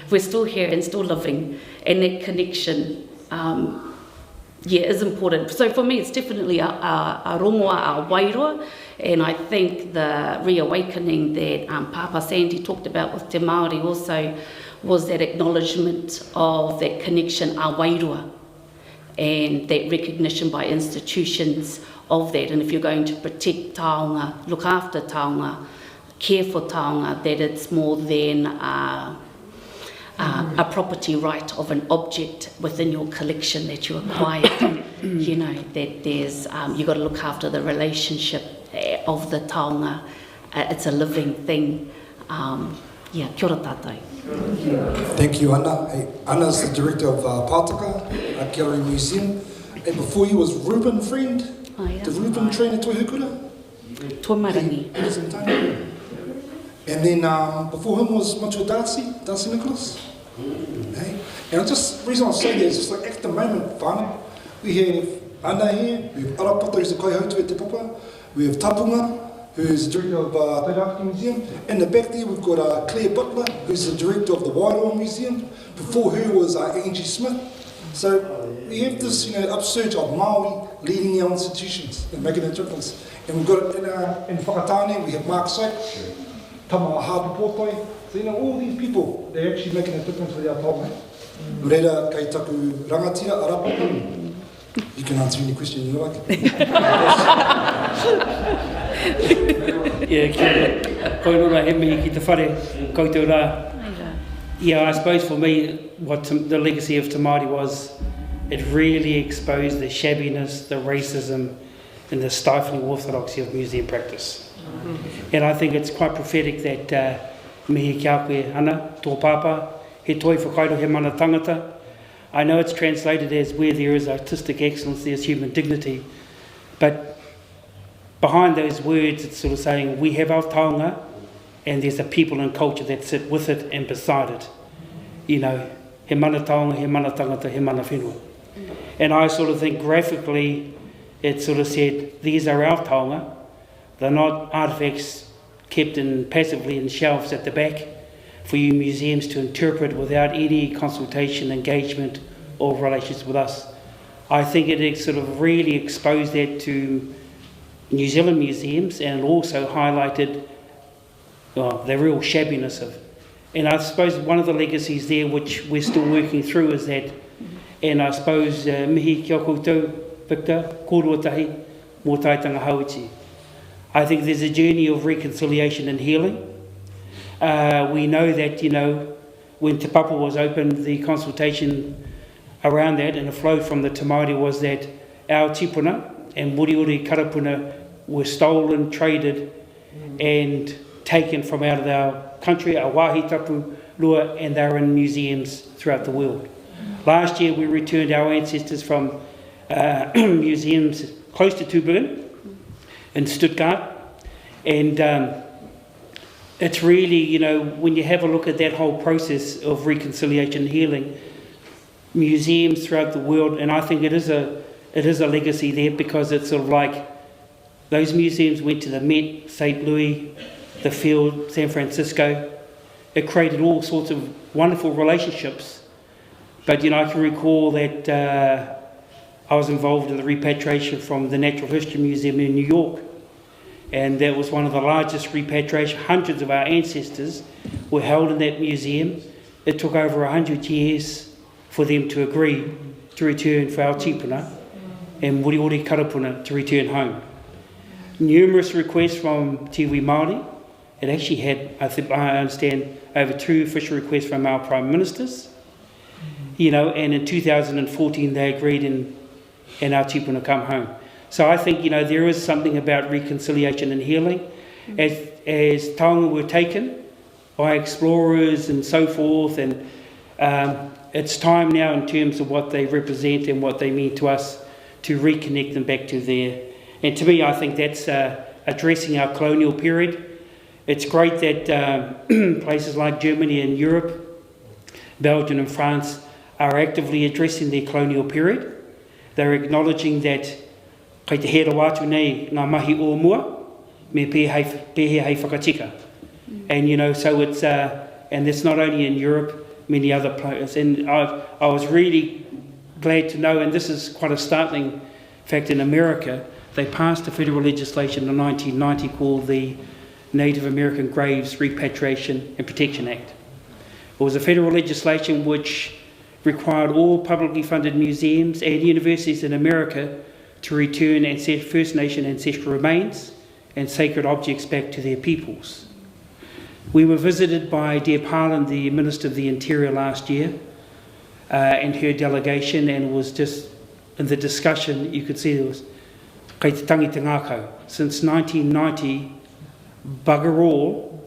we're still here and still living, and that connection, yeah, is important. So for me, it's definitely a rongoa, a wairoa, and I think the reawakening that Papa Sandy talked about with Te Māori also was that acknowledgement of that connection, a wairoa, and that recognition by institutions of that. And if you're going to protect taonga, look after taonga, care for taonga, that it's more than a property right of an object within your collection that you acquired. You know, that there's, you've got to look after the relationship of the taonga. It's a living thing. Yeah, kia ora tātou. Thank you, Ana. Hey, Ana's the director of Pātaka Art Gallery Museum. And before you was Ruben Friend. Oh, yeah. Did Ruben train at Toihukura? Toimarangi. And then before him was Matua Darcy Nicholas. Hey. And just the reason I say that is just like at the moment, whānau, we have Ana here, we have Arapata, who's the kaihautu at Te Papa, we have Tapunga, who's the director of Tairāwhiti Museum. In the back there, we've got Claire Butler, who's the director of the Wairoa Museum. Before her was Angie Smith. So we have this, you know, upsurge of Māori leading our institutions and making a difference. And we've got it in Whakatane, we have Mark Sykes, Tama Hapu Pōtai. So, you know, all these people, they're actually making a difference with our taonga. Reira, kei taku rangatira, arapa. You can answer any question you like. Yeah, kia koirora he mihi ki te whare, koutou rā. Yeah, I suppose for me, what the legacy of Te Māori was, it really exposed the shabbiness, the racism, and the stifling orthodoxy of museum practice. And I think it's quite prophetic that mihi kia koe ana, tō pāpā, he toi whakairo he mana tangata, I know it's translated as where there is artistic excellence, there's human dignity, but behind those words, it's sort of saying we have our taonga, and there's a people and culture that sit with it and beside it. You know, he mana taonga, he mana tangata, he mana whenua. And I sort of think graphically, it sort of said, these are our taonga. They're not artefacts kept passively in shelves at the back for you museums to interpret without any consultation, engagement, or relations with us. I think it sort of really exposed that to New Zealand museums, and it also highlighted the real shabbiness of it. And I suppose one of the legacies there, which we're still working through, is that, and I suppose mihi kia koutou, Victor, kōruatahi, mō tai Tairāwhiti. I think there's a journey of reconciliation and healing. We know that, you know, when Te Papa was opened, the consultation around that, and the flow from the Te Māori was that our tipuna and muriori karapuna were stolen, traded, and taken from out of our country, our wāhi tapu lua, and they're in museums throughout the world. Last year we returned our ancestors from museums close to Tübingen in Stuttgart, and it's really, you know, when you have a look at that whole process of reconciliation and healing, museums throughout the world, and I think it is a legacy there, because it's sort of like those museums went to the Met, St. Louis, the Field, San Francisco. It created all sorts of wonderful relationships. But, you know, I can recall that I was involved in the repatriation from the Natural History Museum in New York. And that was one of the largest repatriation. Hundreds of our ancestors were held in that museum. It took over 100 years for them to agree to return for our tipuna and muriori karapuna to return home. Numerous requests from Te Iwi Māori. It actually had, I understand, over 2 official requests from our Prime Ministers. You know, and in 2014 they agreed and our tipuna come home. So I think, you know, there is something about reconciliation and healing. As taonga were taken by explorers and so forth, and it's time now in terms of what they represent and what they mean to us to reconnect them back to there. And to me, I think that's addressing our colonial period. It's great that places like Germany and Europe, Belgium and France are actively addressing their colonial period. They're acknowledging that kei te hera wātu nei ngā mahi o mua, me pēhe hei whakatika. And, you know, so it's, and it's not only in Europe, many other places. And I was really glad to know, and this is quite a startling fact, in America, they passed a federal legislation in 1990 called the Native American Graves Repatriation and Protection Act. It was a federal legislation which required all publicly funded museums and universities in America to return First Nation ancestral remains and sacred objects back to their peoples. We were visited by Deb Haaland, the Minister of the Interior, last year, and her delegation, and it was just, in the discussion, you could see there was kei te tangi te ngākau. Since 1990, bugger all,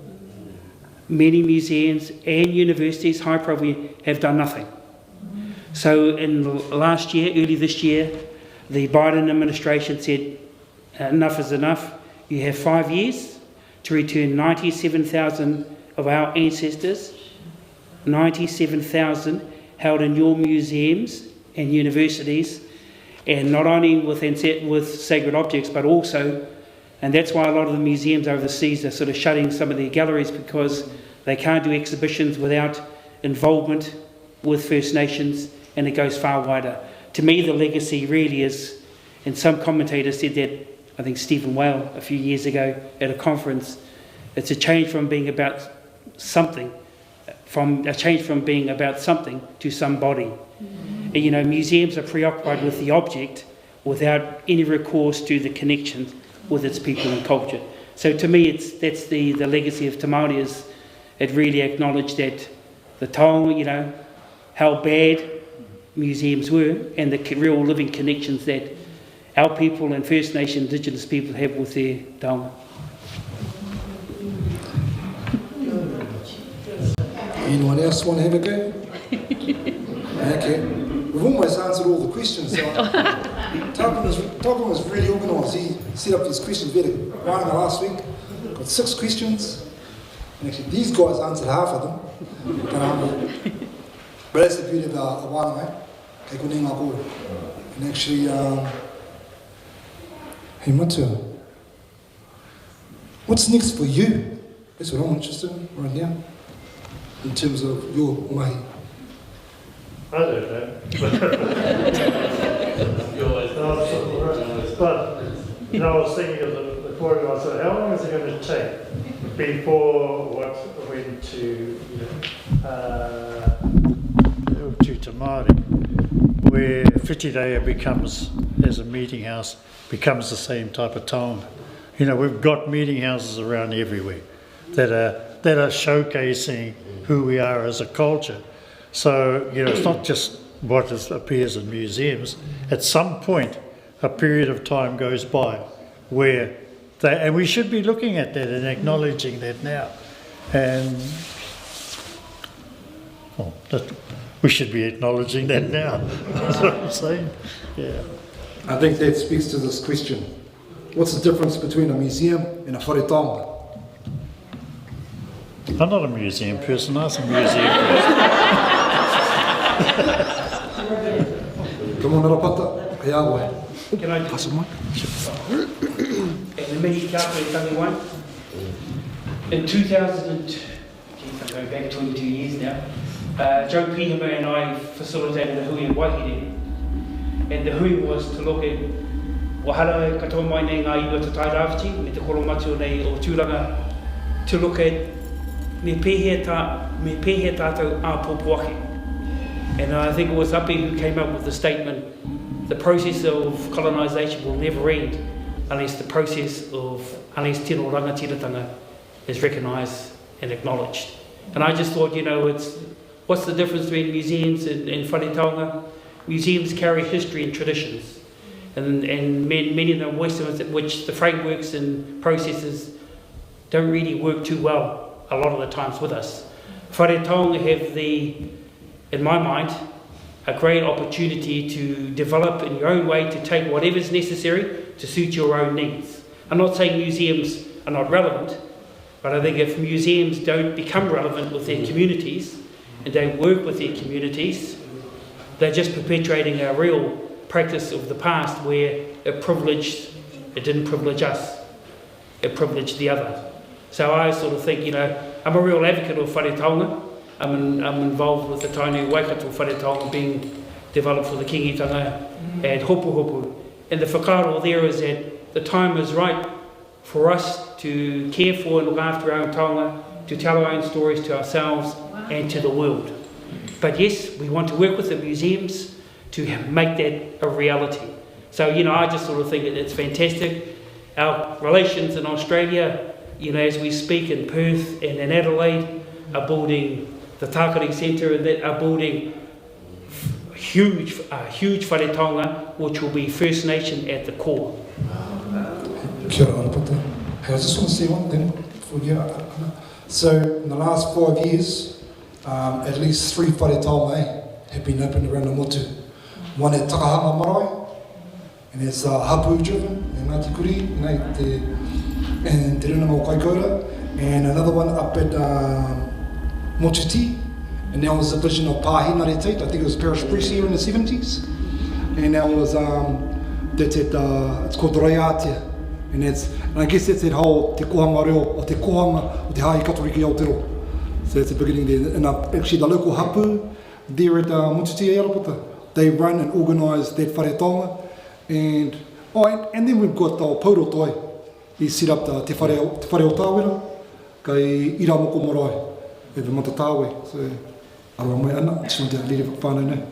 many museums and universities, high probably, have done nothing. So in last year, early this year, the Biden administration said, enough is enough. You have 5 years to return 97,000 of our ancestors, 97,000 held in your museums and universities, and not only with sacred objects, but also, and that's why a lot of the museums overseas are sort of shutting some of their galleries, because they can't do exhibitions without involvement with First Nations, and it goes far wider. To me, the legacy really is, and some commentators said that, I think Stephen Whale a few years ago at a conference, it's a change from being about something, to somebody. And, you know, museums are preoccupied with the object without any recourse to the connections with its people and culture. So to me, that's the legacy of Te Māori, is it really acknowledged that the taonga, you know, how bad museums were, and the real living connections that our people and First Nation Indigenous people have with their taonga. Anyone else want to have a go? Okay. We've almost answered all the questions. So Taukum was really organised. He set up these questions better. Wānanga last week got 6 questions. And actually, these guys answered half of them. But that's the beauty of Wānanga. Kei kone ngā kōrero. And actually, hey Matua, what's next for you? That's what I'm interested in right now, in terms of your mahi. I don't know. But I was thinking of the point I said, how long is it going to take before what went to Tamari, where Whitireia becomes, as a meeting house, becomes the same type of taonga. You know, we've got meeting houses around everywhere that are showcasing who we are as a culture. So, you know, it's not just what appears in museums. At some point, a period of time goes by where and we should be looking at that and acknowledging that now. And we should be acknowledging that now. That's what I'm saying. Yeah. I think that speaks to this question. What's the difference between a museum and a wharetonga? I'm not a museum person, I'm a museum person. Come on, Rapata. Hey, Awa. Can I pass on one? In 2000, I'm going back 22 years now, Joe Pihama and I facilitated a hui in Waihere. And the hui was to look at wahara katoa mai nei ngā iwa te Tairāwhiti, me te koromatu nei o tūranga, to look at me pēhea tātou āpōpuake. And I think it was Api who came up with the statement, the process of colonisation will never end unless tino rangatiratanga is recognised and acknowledged. And I just thought, you know, what's the difference between museums and wharetonga? Museums carry history and traditions. And many of them Western, which the frameworks and processes don't really work too well a lot of the times with us. Wharetonga have in my mind, a great opportunity to develop in your own way, to take whatever's necessary to suit your own needs. I'm not saying museums are not relevant, but I think if museums don't become relevant with their communities and don't work with their communities, they're just perpetuating a real practice of the past where it didn't privilege us, it privileged the other. So I sort of think, you know, I'm a real advocate of wharetonga. I'm involved with the Tainui Waikato wharetonga being developed for the kingitanga and hopu hopu. And the whakaaro there is that the time is right for us to care for and look after our own taonga, to tell our own stories to ourselves and to the world. But yes, we want to work with the museums to make that a reality. So, you know, I just sort of think that it's fantastic. Our relations in Australia, you know, as we speak in Perth and in Adelaide, are building the Tākari Centre and that are building huge wharetonga, which will be First Nation at the core. Kia ora, Arapata. Hey, I just want to say one thing for you. So, in the last 5 years, at least 3 wharetonga have been opened around the motu. One at Takahama Marae, and it's hapu driven, and Ngāti Kuri, and Te Runa Mau Kaikoura, and another one up at Motuti, and that was a vision of Pāhina Reteit. I think it was parish priest here in the 70s, and that was it's called Raiatea, and I guess that's that whole te kohanga reo o te kohanga o te hae katoriki Aotearoa. So that's the beginning there, and actually the local hapu there at Motuti Arapata, they run and organise that wharetonga, and then we've got the Paurotoi. He set up te whare o Tāwera, kai Ira Moko Marae, e te Matatāwe. So, aroa mai ana, just want to leave it whānau now.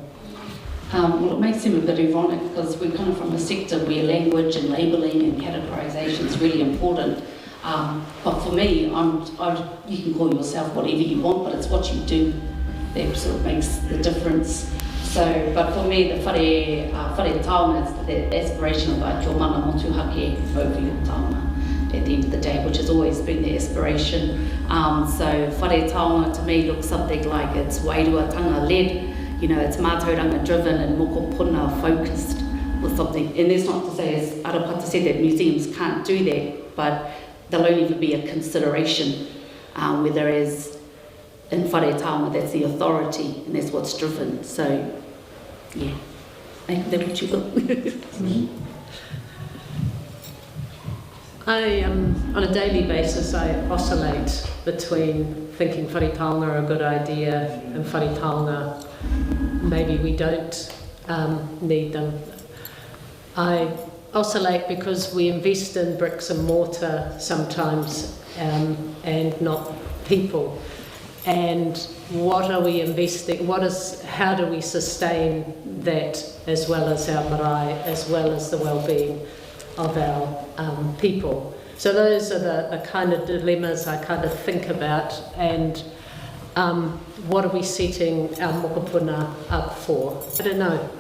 Well, it may seem a bit ironic because we're kind of from a sector where language and labelling and categorisation is really important. But for me, you can call yourself whatever you want, but it's what you do that sort of makes the difference. So, but for me, the whare taonga is the aspiration of kia mana motu hake over your taonga. at the end of the day, which has always been the aspiration. So whare taonga to me looks something like it's wairuatanga led, you know, it's mātauranga driven and mokopuna focused with something. And that's not to say, as Arapata said, that museums can't do that, but there'll only be a consideration, whereas in whare taonga that's the authority and that's what's driven. So, yeah, I think that's what you will. On a daily basis, I oscillate between thinking whare taonga are a good idea and whare taonga maybe we don't need them. I oscillate because we invest in bricks and mortar sometimes and not people. And what are we investing? How do we sustain that, as well as our marae, as well as the well-being of our people? So those are the kind of dilemmas I kind of think about, and what are we setting our mokopuna up for? I don't know.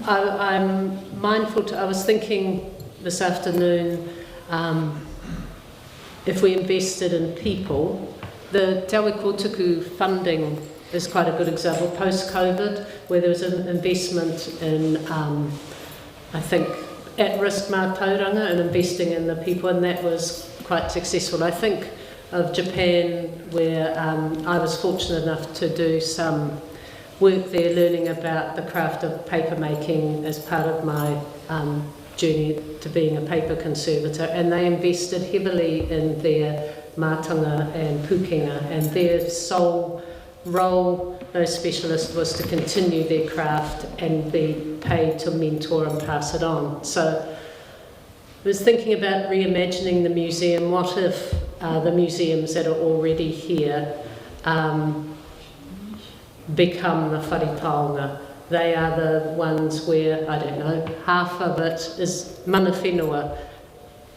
I'm mindful. I was thinking this afternoon, if we invested in people, the Te Awe Kotuku funding is quite a good example post-COVID, where there was an investment in, I think, at-risk mātauranga and investing in the people, and that was quite successful. I think of Japan, where I was fortunate enough to do some work there, learning about the craft of paper making as part of my journey to being a paper conservator, and they invested heavily in their mātanga and pukenga, and their sole role, those specialists, was to continue their craft and be paid to mentor and pass it on. So I was thinking about reimagining the museum. What if the museums that are already here become the whare taonga? They are the ones where, I don't know, half of it is mana whenua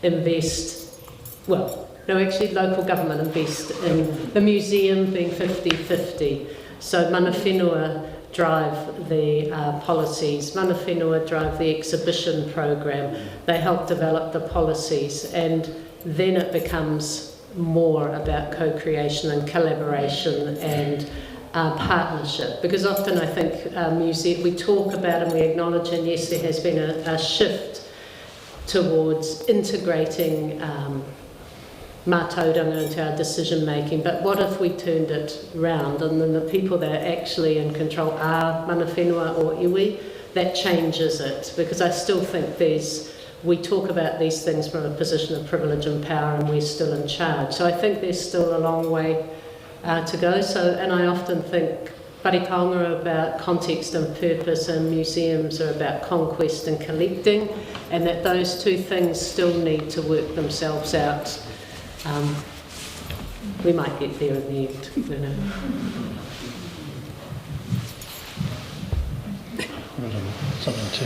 invest, well, no, actually local government invest in the museum being 50-50. So mana whenua drive the policies, mana whenua drive the exhibition program, they help develop the policies, and then it becomes more about co-creation and collaboration and partnership. Because often I think music, we talk about and we acknowledge, and yes, there has been a shift towards integrating mātauranga into our decision making, but what if we turned it round and then the people that are actually in control are mana whenua or iwi? That changes it, because I still think we talk about these things from a position of privilege and power, and we're still in charge. So I think there's still a long way to go. So, and I often think whare taonga are about context and purpose, and museums are about conquest and collecting, and that those two things still need to work themselves out. We might get there in the end, you know. Something too.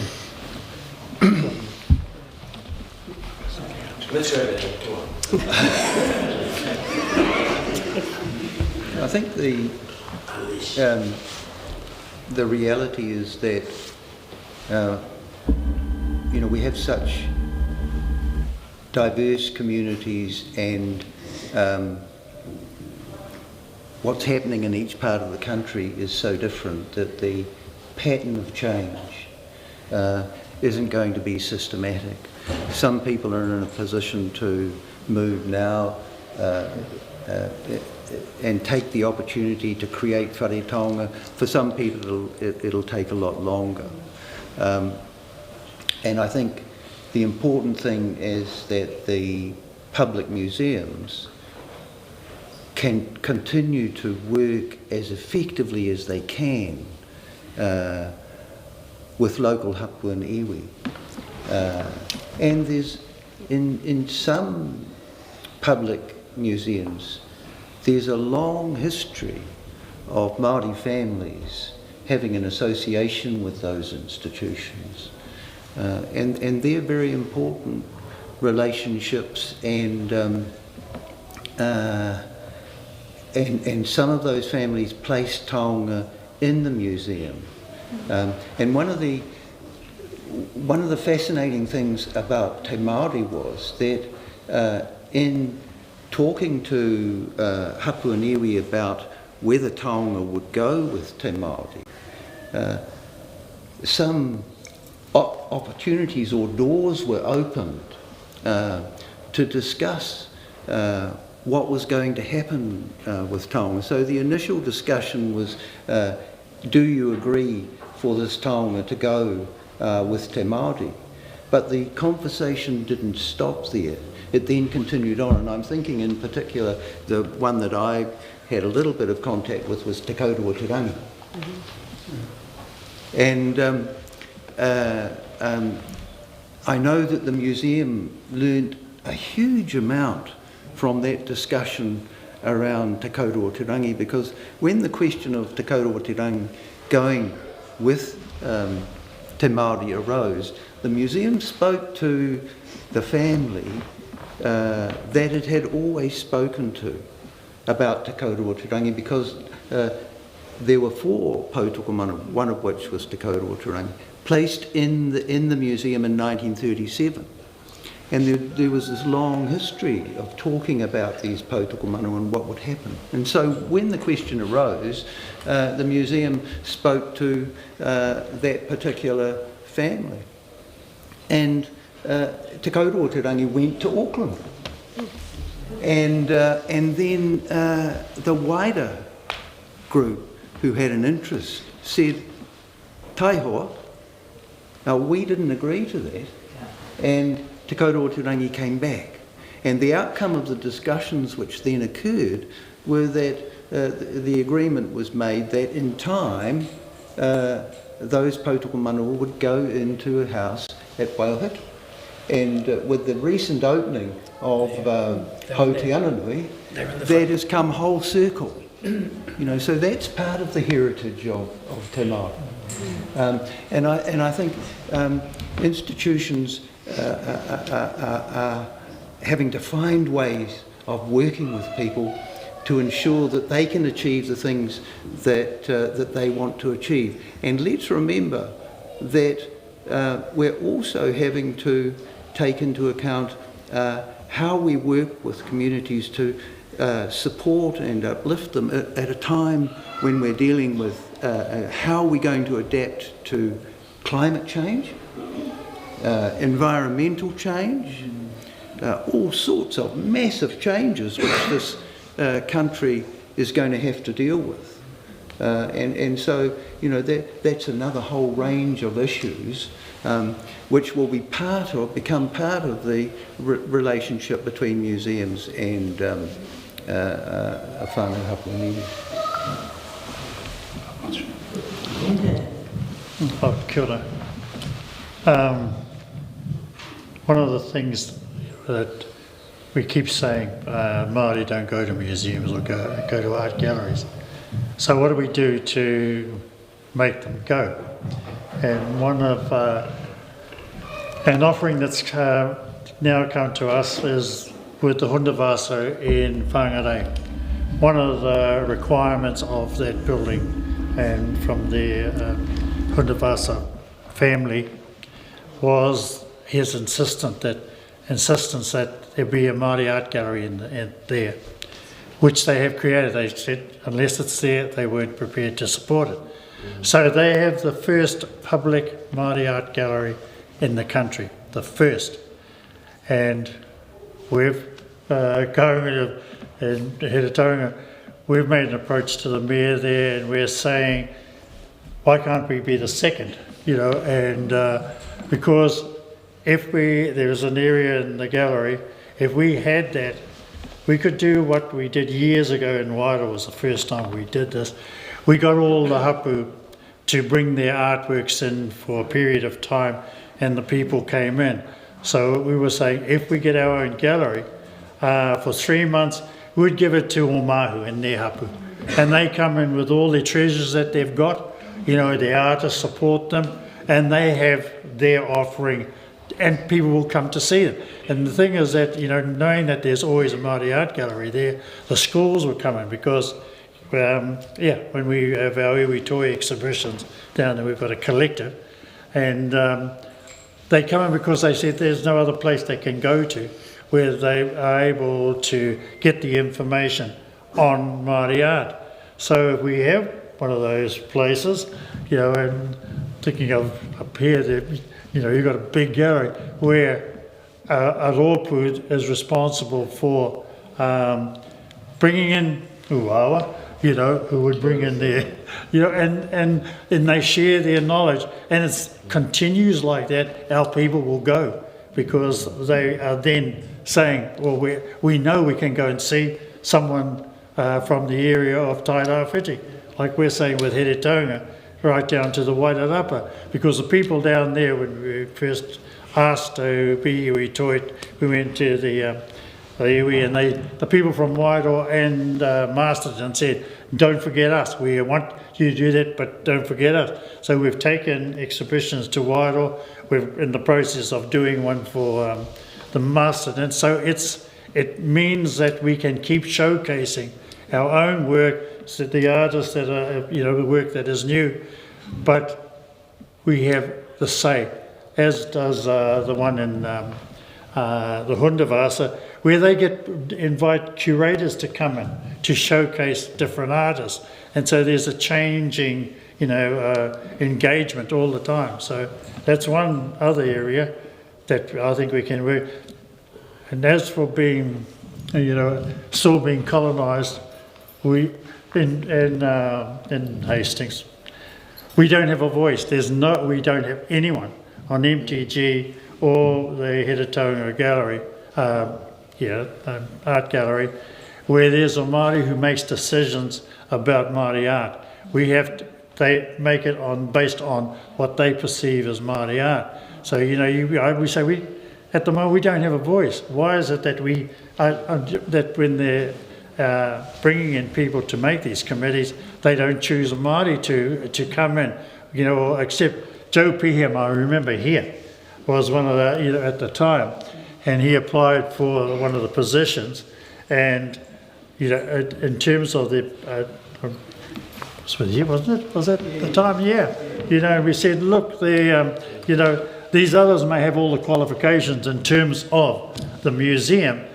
I think the reality is that we have such diverse communities, and what's happening in each part of the country is so different that the pattern of change isn't going to be systematic. Some people are in a position to move now and take the opportunity to create whare taonga. For some people it'll take a lot longer. And I think the important thing is that the public museums can continue to work as effectively as they can with local hapu and iwi. And there's, in some public museums, there's a long history of Māori families having an association with those institutions. And they're very important relationships, and some of those families place taonga in the museum. And one of the fascinating things about Te Māori was that in talking to Hapu and Iwi about whether taonga would go with Te Māori, some opportunities or doors were opened to discuss what was going to happen with taonga. So the initial discussion was, do you agree for this taonga to go with Te Māori? But the conversation didn't stop there. It then continued on, and I'm thinking in particular, the one that I had a little bit of contact with was Te Tairāwhiti. And I know that the museum learned a huge amount from that discussion around Te Tairāwhiti, because when the question of Te Tairāwhiti going with Te Māori arose, the museum spoke to the family that it had always spoken to about Te Tairāwhiti, because there were 4 Pautoko Manu, one of which was Te Tairāwhiti, placed in the museum in 1937. And there was this long history of talking about these Pautoko Manu and what would happen. And so when the question arose, the museum spoke to that particular family. And Te Tairāwhiti went to Auckland. And then the wider group who had an interest said, Taihoa, now we didn't agree to that. And Te Tairāwhiti came back. And the outcome of the discussions which then occurred were that the agreement was made that in time those Pautoko Manu would go into a house at Waiohita. And with the recent opening of Hautiananui, that has come whole circle. So that's part of the heritage of Te Māori. And I think institutions are having to find ways of working with people to ensure that they can achieve the things that they want to achieve. And let's remember that we're also having to take into account how we work with communities to support and uplift them at a time when we're dealing with how we're going to adapt to climate change, environmental change, all sorts of massive changes which this country is going to have to deal with. And so, that's another whole range of issues which will become part of the relationship between museums and whānau Hapuanini. Oh, kia ora. One of the things that we keep saying, Māori don't go to museums or go to art galleries. So what do we do to make them go? And an offering that's now come to us is with the Hundavaso in Whangarei. One of the requirements of that building and from the Hundavaso family was his insistence that there be a Māori art gallery in there, which they have created. They said unless it's there, they weren't prepared to support it. So they have the first public Māori art gallery in the country, the first. And we've going in Tairāwhiti, we've made an approach to the mayor there, and we're saying, why can't we be the second? And because there is an area in the gallery, if we had that, we could do what we did years ago in Wairoa. Was the first time we did this. We got all the hapu to bring their artworks in for a period of time, and the people came in. So we were saying, if we get our own gallery, for 3 months, we'd give it to Omahu and their hapu. And they come in with all their treasures that they've got, the artists support them, and they have their offering, and people will come to see them. And the thing is that, knowing that there's always a Māori art gallery there, the schools will come in because, when we have our iwi toy exhibitions down there, we've got a collective, and they come in because they said there's no other place they can go to where they are able to get the information on Māori art. So if we have one of those places, you know, and thinking of up here, you know, you've got a big gallery where a rōpū is responsible for bringing in uawa, you know, who would bring in their, you know, and they share their knowledge, and it continues like that. Our people will go because they are then saying, well, we know we can go and see someone from the area of Tairāwhiti, like we're saying with Here Taonga, right down to the Wairarapa, because the people down there, when we first asked to be iwi toit, we went to the iwi, and the people from Wairoa and Masterton said, don't forget us, we want you to do that, but don't forget us. So we've taken exhibitions to Wairoa, we're in the process of doing one for the Masterton, so it means that we can keep showcasing our own work, so the artists that are, you know, the work that is new, but we have the say, as does the one in the Hundavasa, where they invite curators to come in to showcase different artists, and so there's a changing, you know, engagement all the time. So that's one other area that I think we can work. And as for being, you know, still being colonised, we in Hastings, we don't have a voice. We don't have anyone on MTG or the Here Taonga Gallery, art gallery, where there's a Māori who makes decisions about Māori art. They make it based on what they perceive as Māori art. So, you know, we say at the moment we don't have a voice. Why is it that that when they're bringing in people to make these committees, they don't choose a Māori to come in, you know, except Joe Piham, I remember here, was one of the, you know, at the time, and he applied for one of the positions, and, you know, in terms of the, wasn't it? Was that the time? Yeah. You know, we said, look, you know, these others may have all the qualifications in terms of the museum,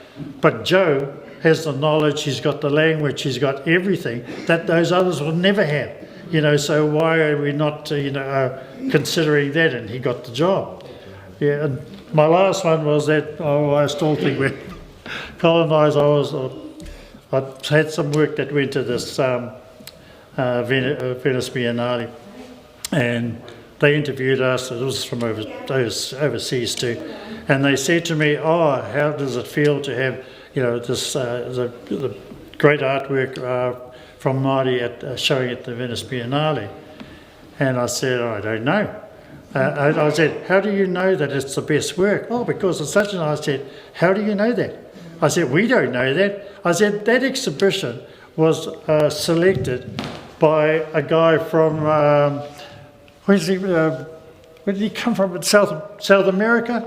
but Joe has the knowledge, he's got the language, he's got everything that those others will never have. You know, so why are we not, you know, considering that? And he got the job. Yeah, and my last one was that, I still think we're colonised. I had some work that went to this Venice Biennale, and they interviewed us. It was from overseas too, and they said to me, "Oh, how does it feel to have, you know, this the great artwork from Māori showing at the Venice Biennale?" And I said, "I don't know." I said, "How do you know that it's the best work?" "Oh, because it's such." And I said, "How do you know that?" I said, "We don't know that." I said, "That exhibition was selected by a guy from where did he come from? South America.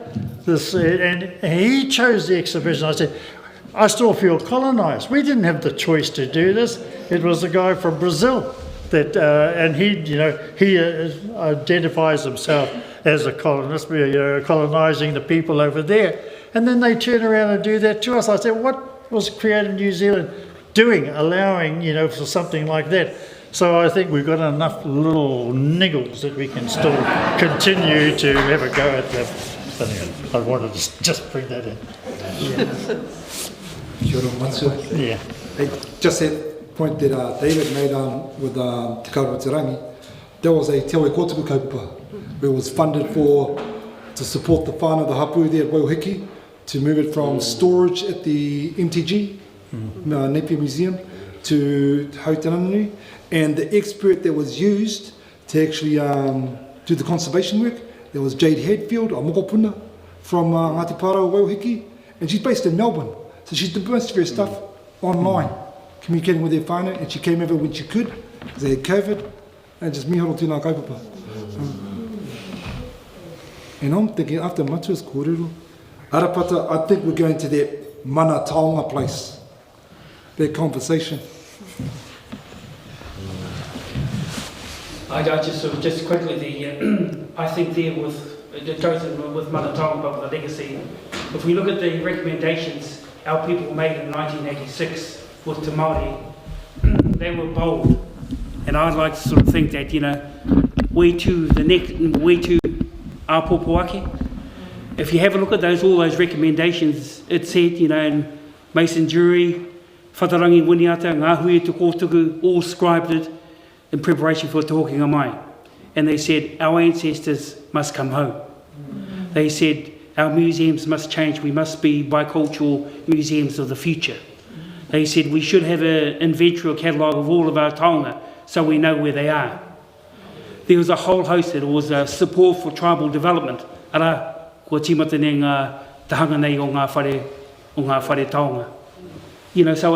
And he chose the exhibition." I said, "I still feel colonised. We didn't have the choice to do this. It was the guy from Brazil that, and he, you know, he identifies himself as a colonist, you know, colonising the people over there. And then they turn around and do that to us." I said, "What was Creative New Zealand doing, allowing, you know, for something like that?" So I think we've got enough little niggles that we can still continue to have a go at them. I wanted to just bring that in. Yeah. Hey, just that point that David made with Te Kauratirangi, that was a te aue kōtuku kaupapa, where it was funded to support the whānau, the hapu there at Waiuhiki, to move it from storage at the MTG, Napier Museum, to Hautananui, and the expert that was used to actually do the conservation work, there was Jade Hadfield, a mokopuna, from Ngāti Pārao, Waiuhiki, and she's based in Melbourne, so she's did most of her stuff online, communicating with her whānau, and she came over when she could, because they had COVID, and just mihoro tūnā kaupapa. And I'm thinking, after Matua's kōrero, Arapata, I think we're going to that mana taonga place, that conversation. I just quickly, I think there with Joseph with mana taonga, but with the legacy, if we look at the recommendations our people made in 1986 with Te Māori, they were bold. And I'd like to sort of think that, you know, we too are popoake. If you have a look at all those recommendations, it said, you know, in Mason Jury, Whatarangi Winiata, Ngāhui Te Kōtuku, all scribed it in preparation for Te Hokinga Mai. And they said, our ancestors must come home. They said, our museums must change, we must be bicultural museums of the future. They said, we should have an inventory or catalogue of all of our taonga, so we know where they are. There was a whole host, there was support for tribal development. Ara, kua timata ne ngā tahanga nei o ngā whare taonga. You know, so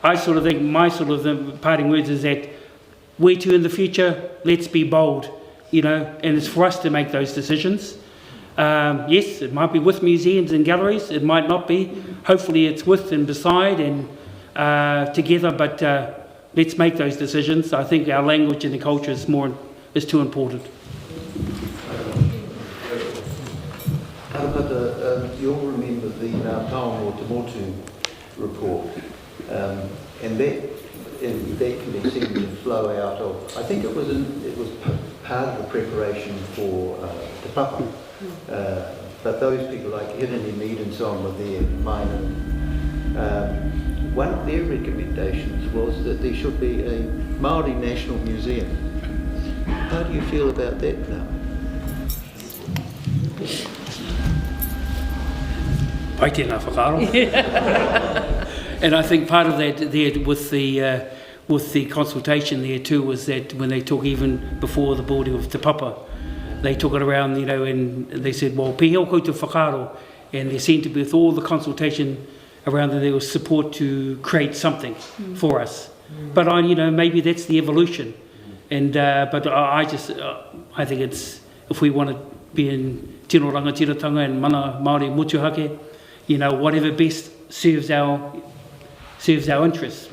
I sort of think my sort of the parting words is that we too in the future, let's be bold, you know, and it's for us to make those decisions. Yes, it might be with museums and galleries, it might not be. Hopefully it's with and beside and together, but let's make those decisions. I think our language and the culture is too important. Arapata, you'll remember the Taonga o Te Motu report, and that can be seen to flow out of, I think it was part of the preparation for Te Papa, but those people like Hirani Mead and so on were there, minor. One of their recommendations was that there should be a Māori National Museum. How do you feel about that now? Pai tēnā whakaaro. And I think part of that there with the consultation there too was that when they took even before the building of Te Papa, they took it around, you know, and they said, well, piheo koutou whakaaro, and there seemed to be with all the consultation around that there was support to create something for us. But you know, maybe that's the evolution. And but I think it's, if we want to be in tino rangatiratanga and mana Māori motuhake, you know, whatever best serves our interests.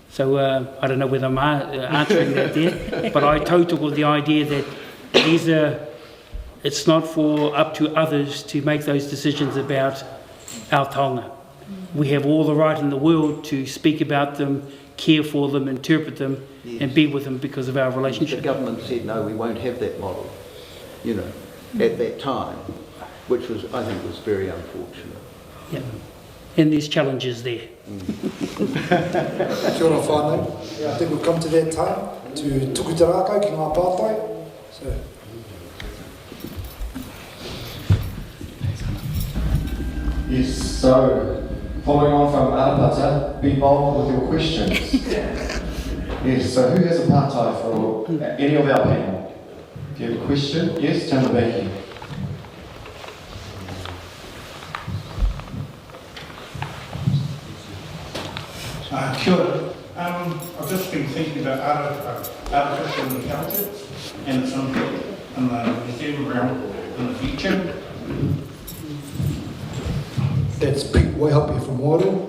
So I don't know whether I'm answering that there, but I tautoko the idea that it's not up to others to make those decisions about our taonga. We have all the right in the world to speak about them, care for them, interpret them, yes, and be with them because of our relationship. The government said, no, we won't have that model, you know, at that time, which was, I think, was very unfortunate. Yeah. And there's challenges there. Kia ora whānau. I think we've come to that time to tuku te rākau ki ngā pātai. So. Yes, so following on from Arapata, be bold with your questions. Yes, so who has a pātai for any of our panel? Do you have a question? Yes, turn the back here. Kia ora. I've just been thinking about artificial intelligence and its impact in the museum realm in the future. That's Pete way up here from Waterloo.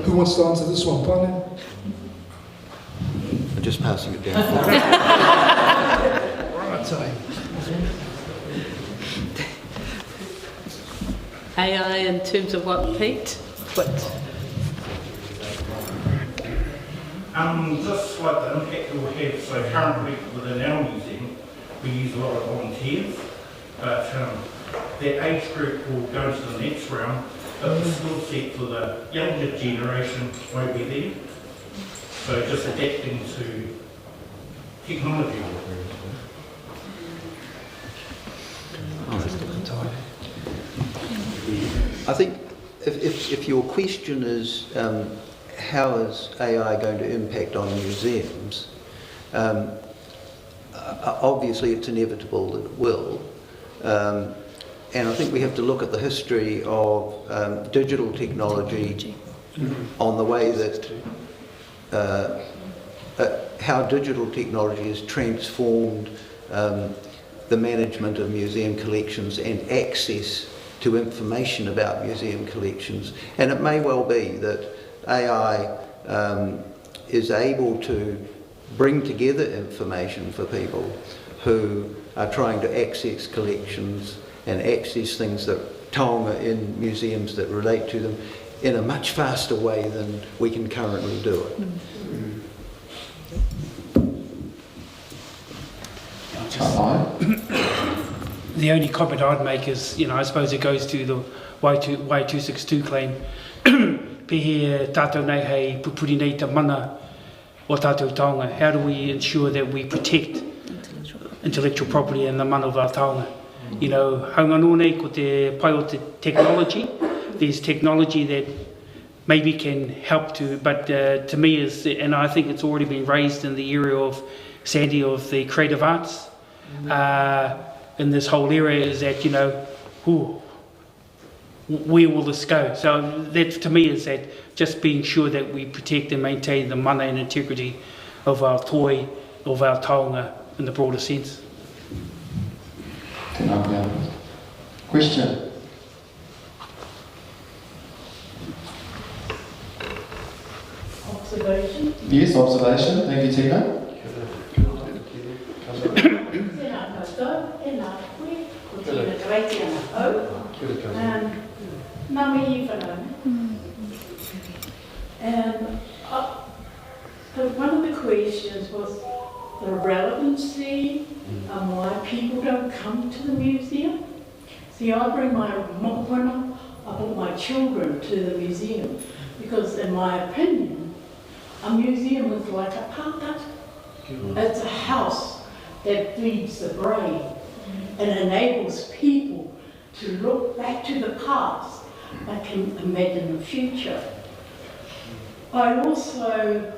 Who wants to answer this one, Pane? I'm just passing it down. AI in terms of what, Pete? What? Just like the impact it will have. So currently within our museum, we use a lot of volunteers, but that age group will go to the next round, but the skill set for the younger generation won't be there. So just adapting to technology. I think if your question is how is AI going to impact on museums, obviously it's inevitable that it will. And I think we have to look at the history of digital technology on the way that how digital technology has transformed the management of museum collections and access to information about museum collections. And it may well be that AI is able to bring together information for people who are trying to access collections and access things that taonga in museums that relate to them in a much faster way than we can currently do it. The only comment I'd make is, I suppose it goes to the Y262 claim. Pehe tātou nei hei pupuri nei te mana o tātou taonga. How do we ensure that we protect intellectual property and the mana of our taonga? Haunga nō nei ko te pai o te technology. There's technology that maybe can help to, but to me and I think it's already been raised in the area of Sandy, of the creative arts. In this whole area is that, where will this go? So that to me is that just being sure that we protect and maintain the mana and integrity of our toi, of our taonga in the broader sense. Question? Observation? Yes, observation. Thank you, Tina. And one of the questions was the relevancy and why people don't come to the museum. See, I bring my mokopuna, I brought my children to the museum because, in my opinion, a museum is like a pātata. It's a house that feeds the brain and enables people to look back to the past and can imagine the future. I also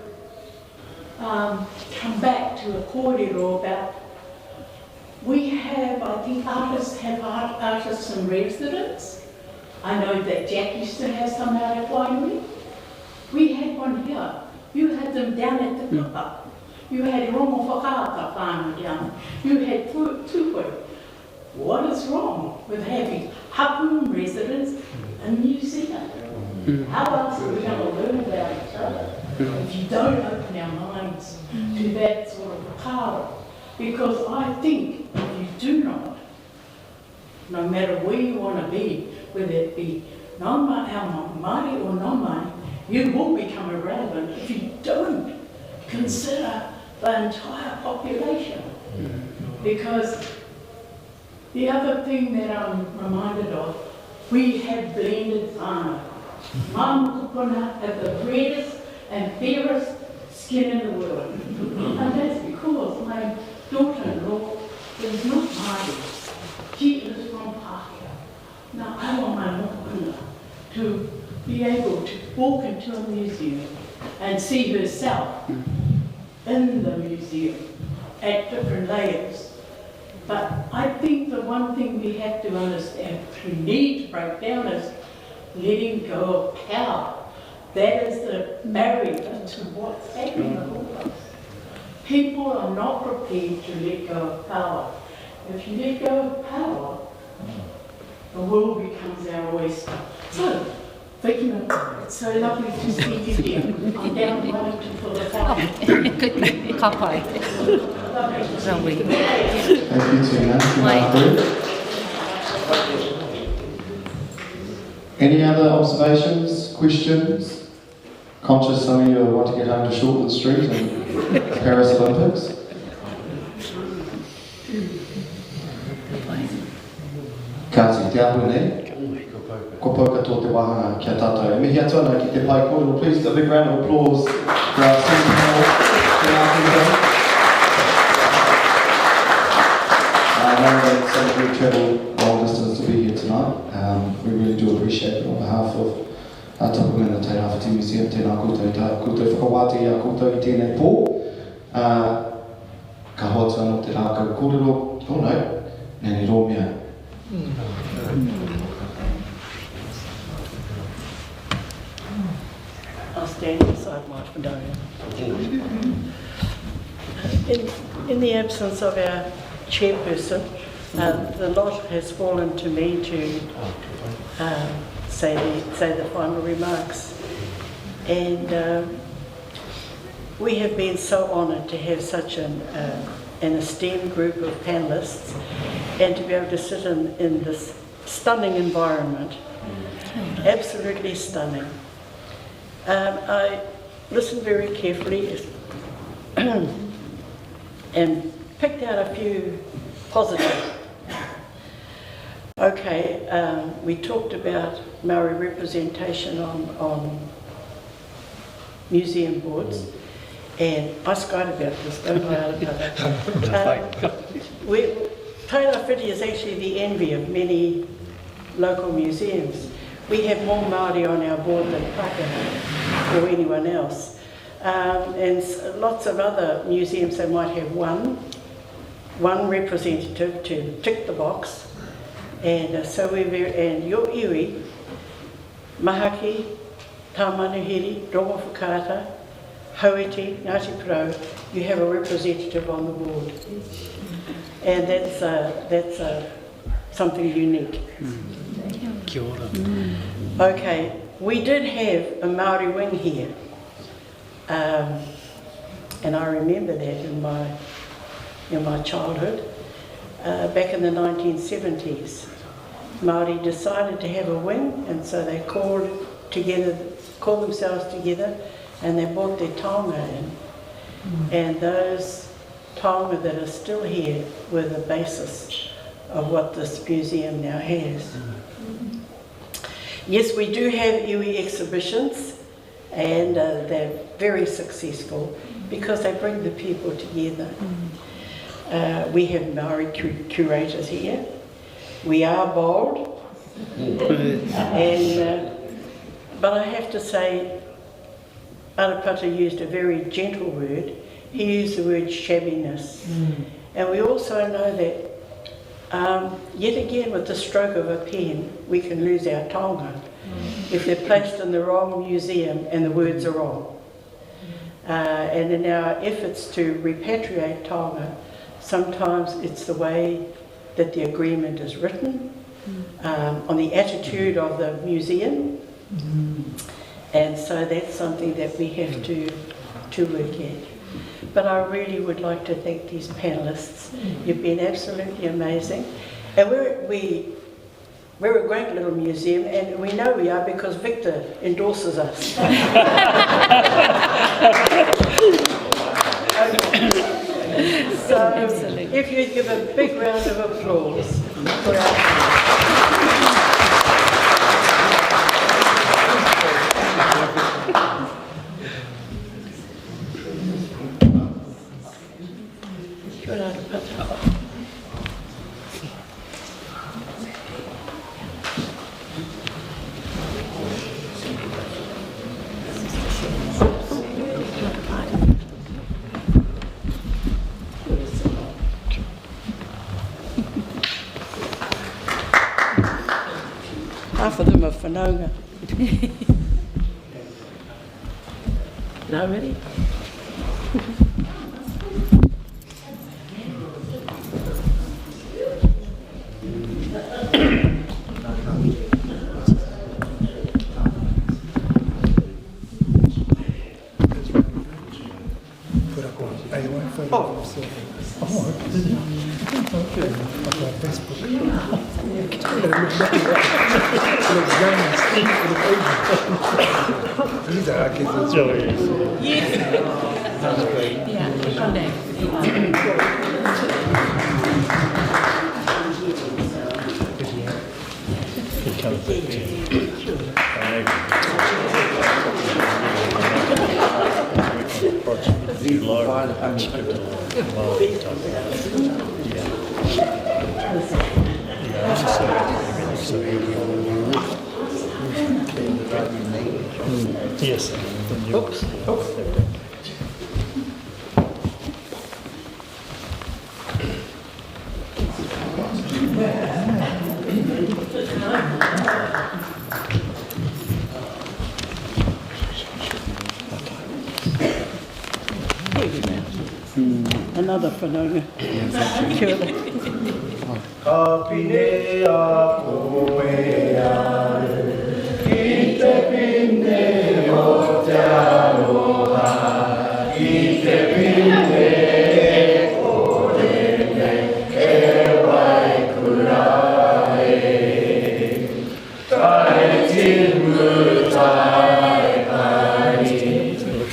come back to a kōrero about, we have, I think artists have artists in residence. I know that Jack used to have some out at Wainui. We had one here. You had them down at the pupa. You had Romo Whakaata whānau down. You had Tupui. What is wrong with having hapu residents in New Zealand? How else are we going to learn about each other if you don't open our minds to that sort of power? Because I think if you do not, no matter where you want to be, whether it be Māori or non-Māori, you will become irrelevant if you don't consider the entire population. Because the other thing that I'm reminded of, we have blended whānau. Māmukupuna have the redest and fairest skin in the world. And that's because my daughter-in-law is not Māori. She is from Pākehā. Now I want my mokopuna to be able to walk into a museum and see herself in the museum at different layers. But I think the one thing we have to understand, we need to break down is letting go of power. That is the barrier to what's happening in all of us. People are not prepared to let go of power. If you let go of power, the world becomes our oyster. So, it's so lovely to see you here. I'm down Wellington for the fire. Good, ka pai. Lovely. Thank you, Tina. Any other observations, questions? Conscious some of you want to get home to Shortland Street and Paris Olympics? Kāti, te ahu nei? Ko pauka tō te wahanga kia tātou. E mihi atu ana ki te pai kōrero. Please, a big round of applause for our sentinel. I know that some of you travelled long distance to be here tonight. We really do appreciate it on behalf of our tapunga and the Tairāwhiti Museum. Tēnā koutou whakawāti a koutou I tēnei pō. Ka hoa atu anō te rākau kōrero. Oh no, nēni rō mea. I'll stand beside my Fedora. In the absence of our chairperson, the lot has fallen to me to say the final remarks. And we have been so honoured to have such an esteemed group of panellists and to be able to sit in this stunning environment. Absolutely stunning. I listened very carefully and picked out a few positive. Okay, we talked about Maori representation on museum boards, and I skied about this, don't I? Tairāwhiti is actually the envy of many local museums. We have more Māori on our board than Pākehā or anyone else. And lots of other museums, they might have one representative to tick the box. And so we're and your iwi, Mahaki, Tāmanuhiri, Rongo Whakaata, Hauiti, Ngāti Porou, you have a representative on the board. And that's something unique. Kia ora. Okay, we did have a Māori wing here. And I remember that in my childhood. Back in the 1970s, Māori decided to have a wing, and so they called themselves together, and they brought their taonga in. And those taonga that are still here were the basis of what this museum now has. Yes, we do have iwi exhibitions, and they're very successful because they bring the people together. We have Maori curators here. We are bold, but I have to say, Arapata used a very gentle word. He used the word shabbiness. And we also know that, yet again, with the stroke of a pen, we can lose our taonga if they're placed in the wrong museum and the words are wrong. And in our efforts to repatriate taonga, sometimes it's the way that the agreement is written, on the attitude of the museum, and so that's something that we have to work at. But I really would like to thank these panellists. You've been absolutely amazing. And we're a great little museum, and we know we are because Victor endorses us. So, if you'd give a big round of applause for our... Half of them are whanaunga. Now ready? Yes. Oops. Another whanaunga. Kia ora. Ka pine a koe aru, ki te pine o te aroha, ki te pine e kore nei, e wai kurae. E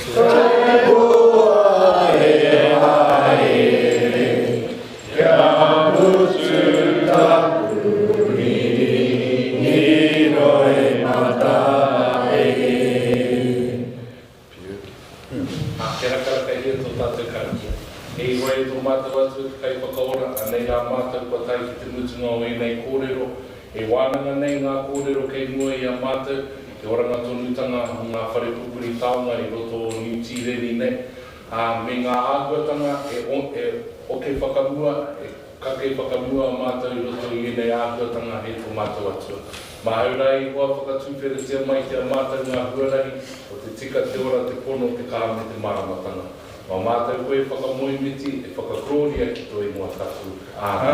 wai tō mātou atu kai whakaora, anei ngā mātou patai ki te mutunga o nei kōrero, e wānanga nei ngā kōrero kei mua i a mātou, te oranga tonutanga o ngā whare pupuri taonga i roto o New Zealand nei. Me ngā ākuatanga o kei whakamua, ka kei whakamua mātou i roto i nei ākuatanga he tō mātou atua. Mā haurai hoa whakatūwhera tia mai te mātou ngā huarahi, o te tika te ora te pono te kā me te maramatanga. Mā mātou koe whakamoi miti e whakakrōria ki toi mua tātou. Āhā.